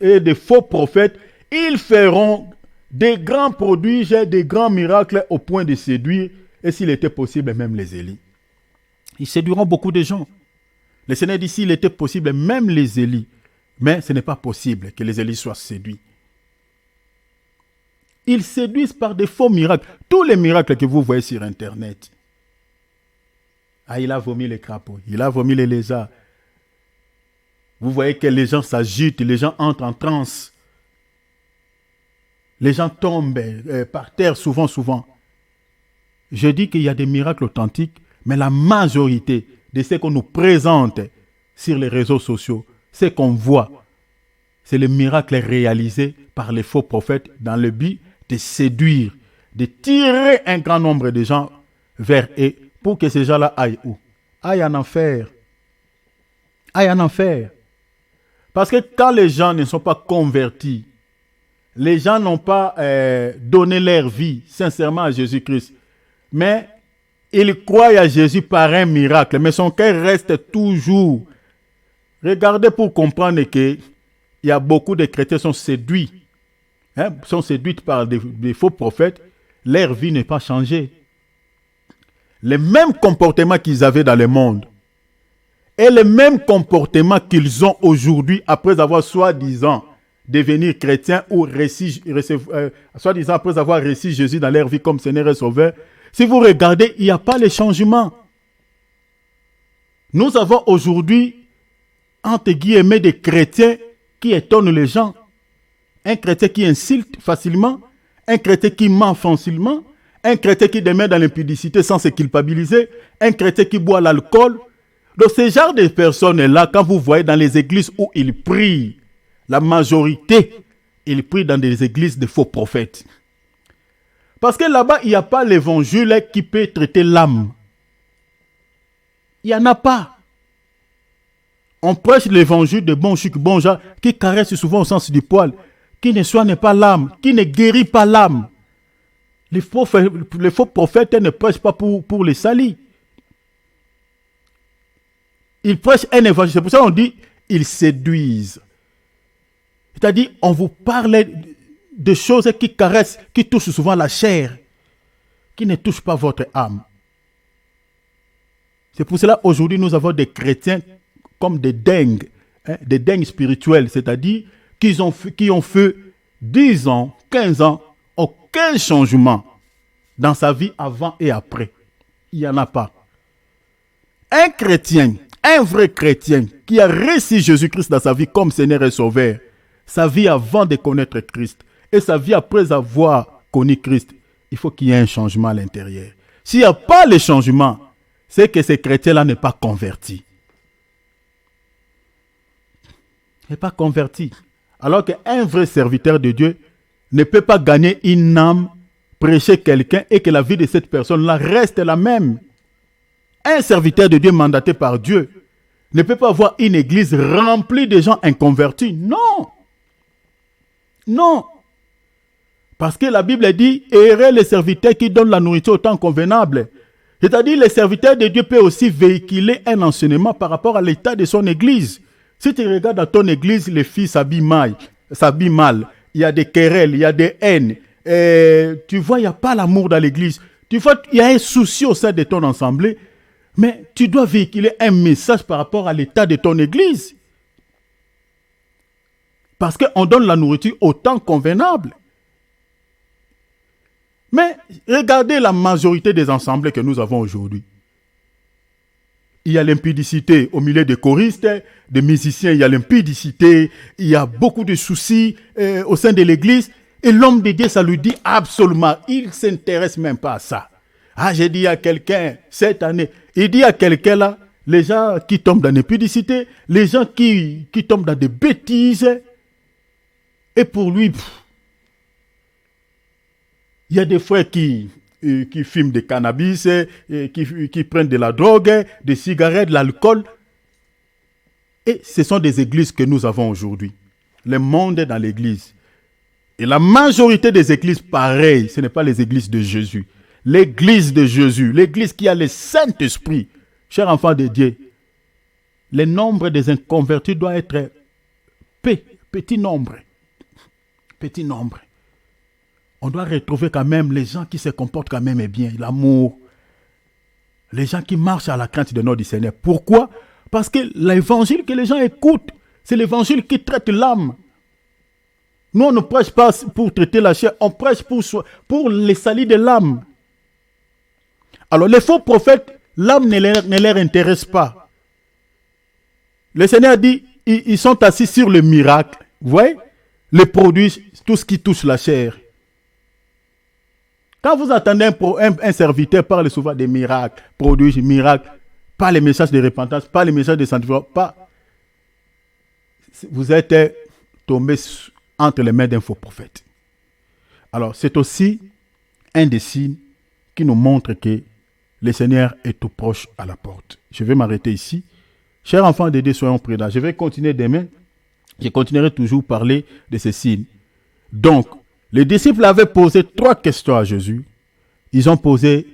et des faux prophètes, ils feront des grands prodiges, des grands miracles au point de séduire, et s'il était possible, même les Élis. Ils séduiront beaucoup de gens. Le Seigneur dit, s'il était possible, même les Élis, mais ce n'est pas possible que les Élis soient séduits. Ils séduisent par des faux miracles. Tous les miracles que vous voyez sur Internet. Ah, il a vomi les crapauds, il a vomi les lézards. Vous voyez que les gens s'agitent, les gens entrent en transe. Les gens tombent par terre souvent. Je dis qu'il y a des miracles authentiques, mais la majorité de ce qu'on nous présente sur les réseaux sociaux, ce qu'on voit, c'est les miracles réalisés par les faux prophètes dans le but de séduire, de tirer un grand nombre de gens vers eux pour que ces gens-là aillent où? Aillent en enfer. Aillent en enfer. Parce que quand les gens ne sont pas convertis, les gens n'ont pas donné leur vie sincèrement à Jésus-Christ, mais ils croient à Jésus par un miracle, mais son cœur reste toujours. Regardez pour comprendre qu'il y a beaucoup de chrétiens qui sont séduits. Sont séduits par des faux prophètes. Leur vie n'est pas changée. Les mêmes comportements qu'ils avaient dans le monde et les mêmes comportements qu'ils ont aujourd'hui après avoir soi-disant devenir chrétiens ou soi-disant après avoir reçu Jésus dans leur vie comme Seigneur et Sauveur. Si vous regardez, il n'y a pas de changement. Nous avons aujourd'hui, entre guillemets, des chrétiens qui étonnent les gens. Un chrétien qui insulte facilement, un chrétien qui ment facilement, un chrétien qui demeure dans l'impudicité sans se culpabiliser, un chrétien qui boit l'alcool. Donc, ce genre de personnes-là, quand vous voyez dans les églises où ils prient, la majorité, ils prient dans des églises de faux prophètes. Parce que là-bas, il n'y a pas l'évangile qui peut traiter l'âme. Il n'y en a pas. On prêche l'évangile de bon chic, bon genre, qui caresse souvent au sens du poil, qui ne soigne pas l'âme, qui ne guérit pas l'âme. Les faux prophètes ne prêchent pas pour les salis. Ils prêchent un évangile. C'est pour ça qu'on dit, ils séduisent. C'est-à-dire, on vous parle de choses qui caressent, qui touchent souvent la chair, qui ne touchent pas votre âme. C'est pour cela aujourd'hui nous avons des chrétiens comme des dingues spirituels, c'est-à-dire qui ont fait 10 ans, 15 ans, aucun changement dans sa vie avant et après. Il n'y en a pas. Un chrétien, un vrai chrétien qui a reçu Jésus-Christ dans sa vie comme Seigneur et Sauveur, sa vie avant de connaître Christ et sa vie après avoir connu Christ, il faut qu'il y ait un changement à l'intérieur. S'il n'y a pas le changement, c'est que ces chrétiens-là n'est pas convertis. N'est pas converti. Alors qu'un vrai serviteur de Dieu ne peut pas gagner une âme, prêcher quelqu'un et que la vie de cette personne-là reste la même. Un serviteur de Dieu mandaté par Dieu ne peut pas avoir une église remplie de gens inconvertis. Non. Non. Parce que la Bible dit, heureux les serviteurs qui donnent la nourriture au temps convenable. C'est-à-dire, le serviteur de Dieu peut aussi véhiculer un enseignement par rapport à l'état de son église. Si tu regardes dans ton église, les filles s'habillent mal. Il y a des querelles, il y a des haines. Tu vois, il n'y a pas l'amour dans l'église. Tu vois, il y a un souci au sein de ton assemblée. Mais tu dois véhiculer un message par rapport à l'état de ton église. Parce qu'on donne la nourriture au temps convenable. Mais regardez la majorité des assemblées que nous avons aujourd'hui. Il y a l'impudicité au milieu des choristes, des musiciens, il y a l'impudicité, il y a beaucoup de soucis au sein de l'église. Et l'homme de Dieu, ça lui dit absolument, il ne s'intéresse même pas à ça. Ah, j'ai dit à quelqu'un cette année, il dit à quelqu'un là, les gens qui tombent dans l'impudicité, les gens qui tombent dans des bêtises, et pour lui, il y a des frères qui fument des cannabis, qui prennent de la drogue, des cigarettes, de l'alcool. Et ce sont des églises que nous avons aujourd'hui. Le monde est dans l'église. Et la majorité des églises, pareil, ce n'est pas les églises de Jésus. L'église de Jésus, l'église qui a le Saint-Esprit, chers enfants de Dieu, le nombre des inconvertis doit être petit nombre. Petit nombre. On doit retrouver quand même les gens qui se comportent quand même bien, l'amour. Les gens qui marchent à la crainte de notre Seigneur. Pourquoi? Parce que l'évangile que les gens écoutent, c'est l'évangile qui traite l'âme. Nous, on ne prêche pas pour traiter la chair, on prêche pour les salis de l'âme. Alors, les faux prophètes, l'âme ne leur intéresse pas. Le Seigneur dit, ils sont assis sur le miracle. Vous voyez? Les produits, tout ce qui touche la chair. Quand vous entendez un serviteur parler souvent des miracles, produits, miracles, pas les messages de repentance, pas les messages de sanctification, pas. Vous êtes tombé entre les mains d'un faux prophète. Alors, c'est aussi un des signes qui nous montre que le Seigneur est tout proche à la porte. Je vais m'arrêter ici. Chers enfants de Dieu, soyons prudents. Je vais continuer demain. Je continuerai toujours à parler de ces signes. Donc, les disciples avaient posé 3 questions à Jésus. Ils ont posé,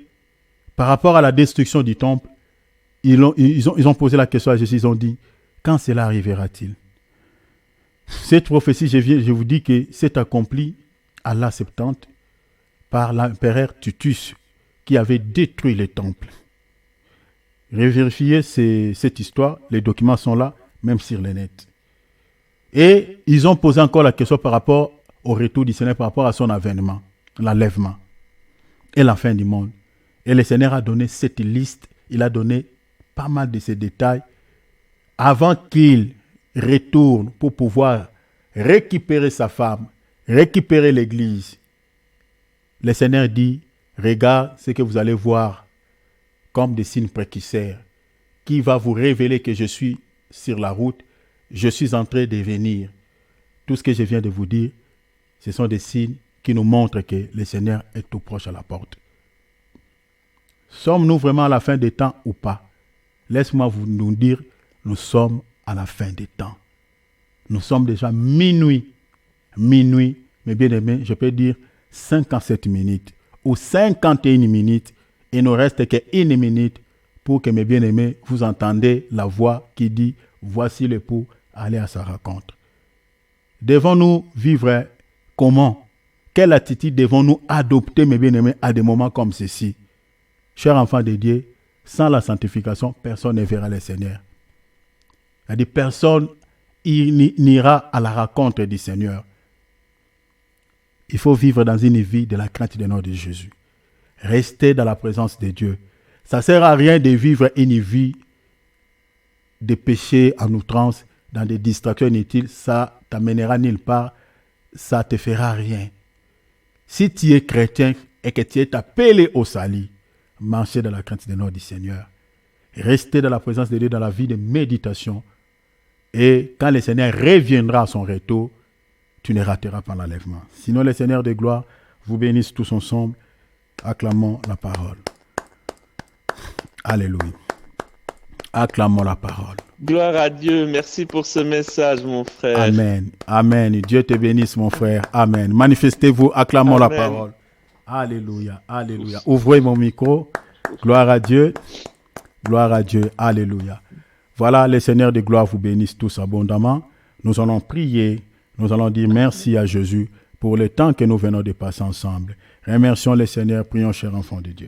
par rapport à la destruction du temple, ils ont posé la question à Jésus. Ils ont dit, quand cela arrivera-t-il? Cette prophétie, je vous dis que c'est accompli à l'an 70 par l'empereur Titus qui avait détruit les temples. Vérifiez cette histoire, les documents sont là, même sur le net. Et ils ont posé encore la question par rapport au retour du Seigneur, par rapport à son avènement, l'enlèvement et la fin du monde. Et le Seigneur a donné cette liste, il a donné pas mal de ces détails avant qu'il retourne pour pouvoir récupérer sa femme, récupérer l'église. Le Seigneur dit, regarde ce que vous allez voir comme des signes précurseurs qui va vous révéler que je suis sur la route, je suis en train de venir. Tout ce que je viens de vous dire, ce sont des signes qui nous montrent que le Seigneur est tout proche à la porte. Sommes-nous vraiment à la fin des temps ou pas? Laisse-moi nous dire, nous sommes à la fin des temps. Nous sommes déjà minuit, mes bien-aimés, je peux dire 57 minutes ou 51 minutes. Il ne reste qu'une minute pour que mes bien-aimés, vous entendez la voix qui dit, voici l'époux, allez à sa rencontre. Devons-nous vivre comment? Quelle attitude devons-nous adopter, mes bien-aimés, à des moments comme ceci? Chers enfants de Dieu, sans la sanctification, personne ne verra le Seigneur. C'est-à-dire, personne n'ira à la rencontre du Seigneur. Il faut vivre dans une vie de la crainte de notre Jésus. Rester dans la présence de Dieu. Ça ne sert à rien de vivre une vie de péché en outrance, dans des distractions inutiles. Ça ne t'amènera nulle part. Ça ne te fera rien. Si tu es chrétien et que tu es appelé au salut, marchez dans la crainte de notre Seigneur. Restez dans la présence de Dieu, dans la vie de méditation. Et quand le Seigneur reviendra à son retour, tu ne rateras pas l'enlèvement. Sinon, le Seigneur de gloire vous bénisse tous ensemble. Acclamons la parole. Alléluia. Acclamons la parole. Gloire à Dieu. Merci pour ce message, mon frère. Amen. Amen. Dieu te bénisse, mon frère. Amen. Manifestez-vous. Acclamons la parole. Alléluia. Alléluia. Ouvrez mon micro. Gloire à Dieu. Gloire à Dieu. Alléluia. Voilà, le Seigneur de gloire vous bénisse tous abondamment. Nous allons prier. Nous allons dire merci à Jésus pour le temps que nous venons de passer ensemble. Remercions le Seigneur. Prions, cher enfant de Dieu.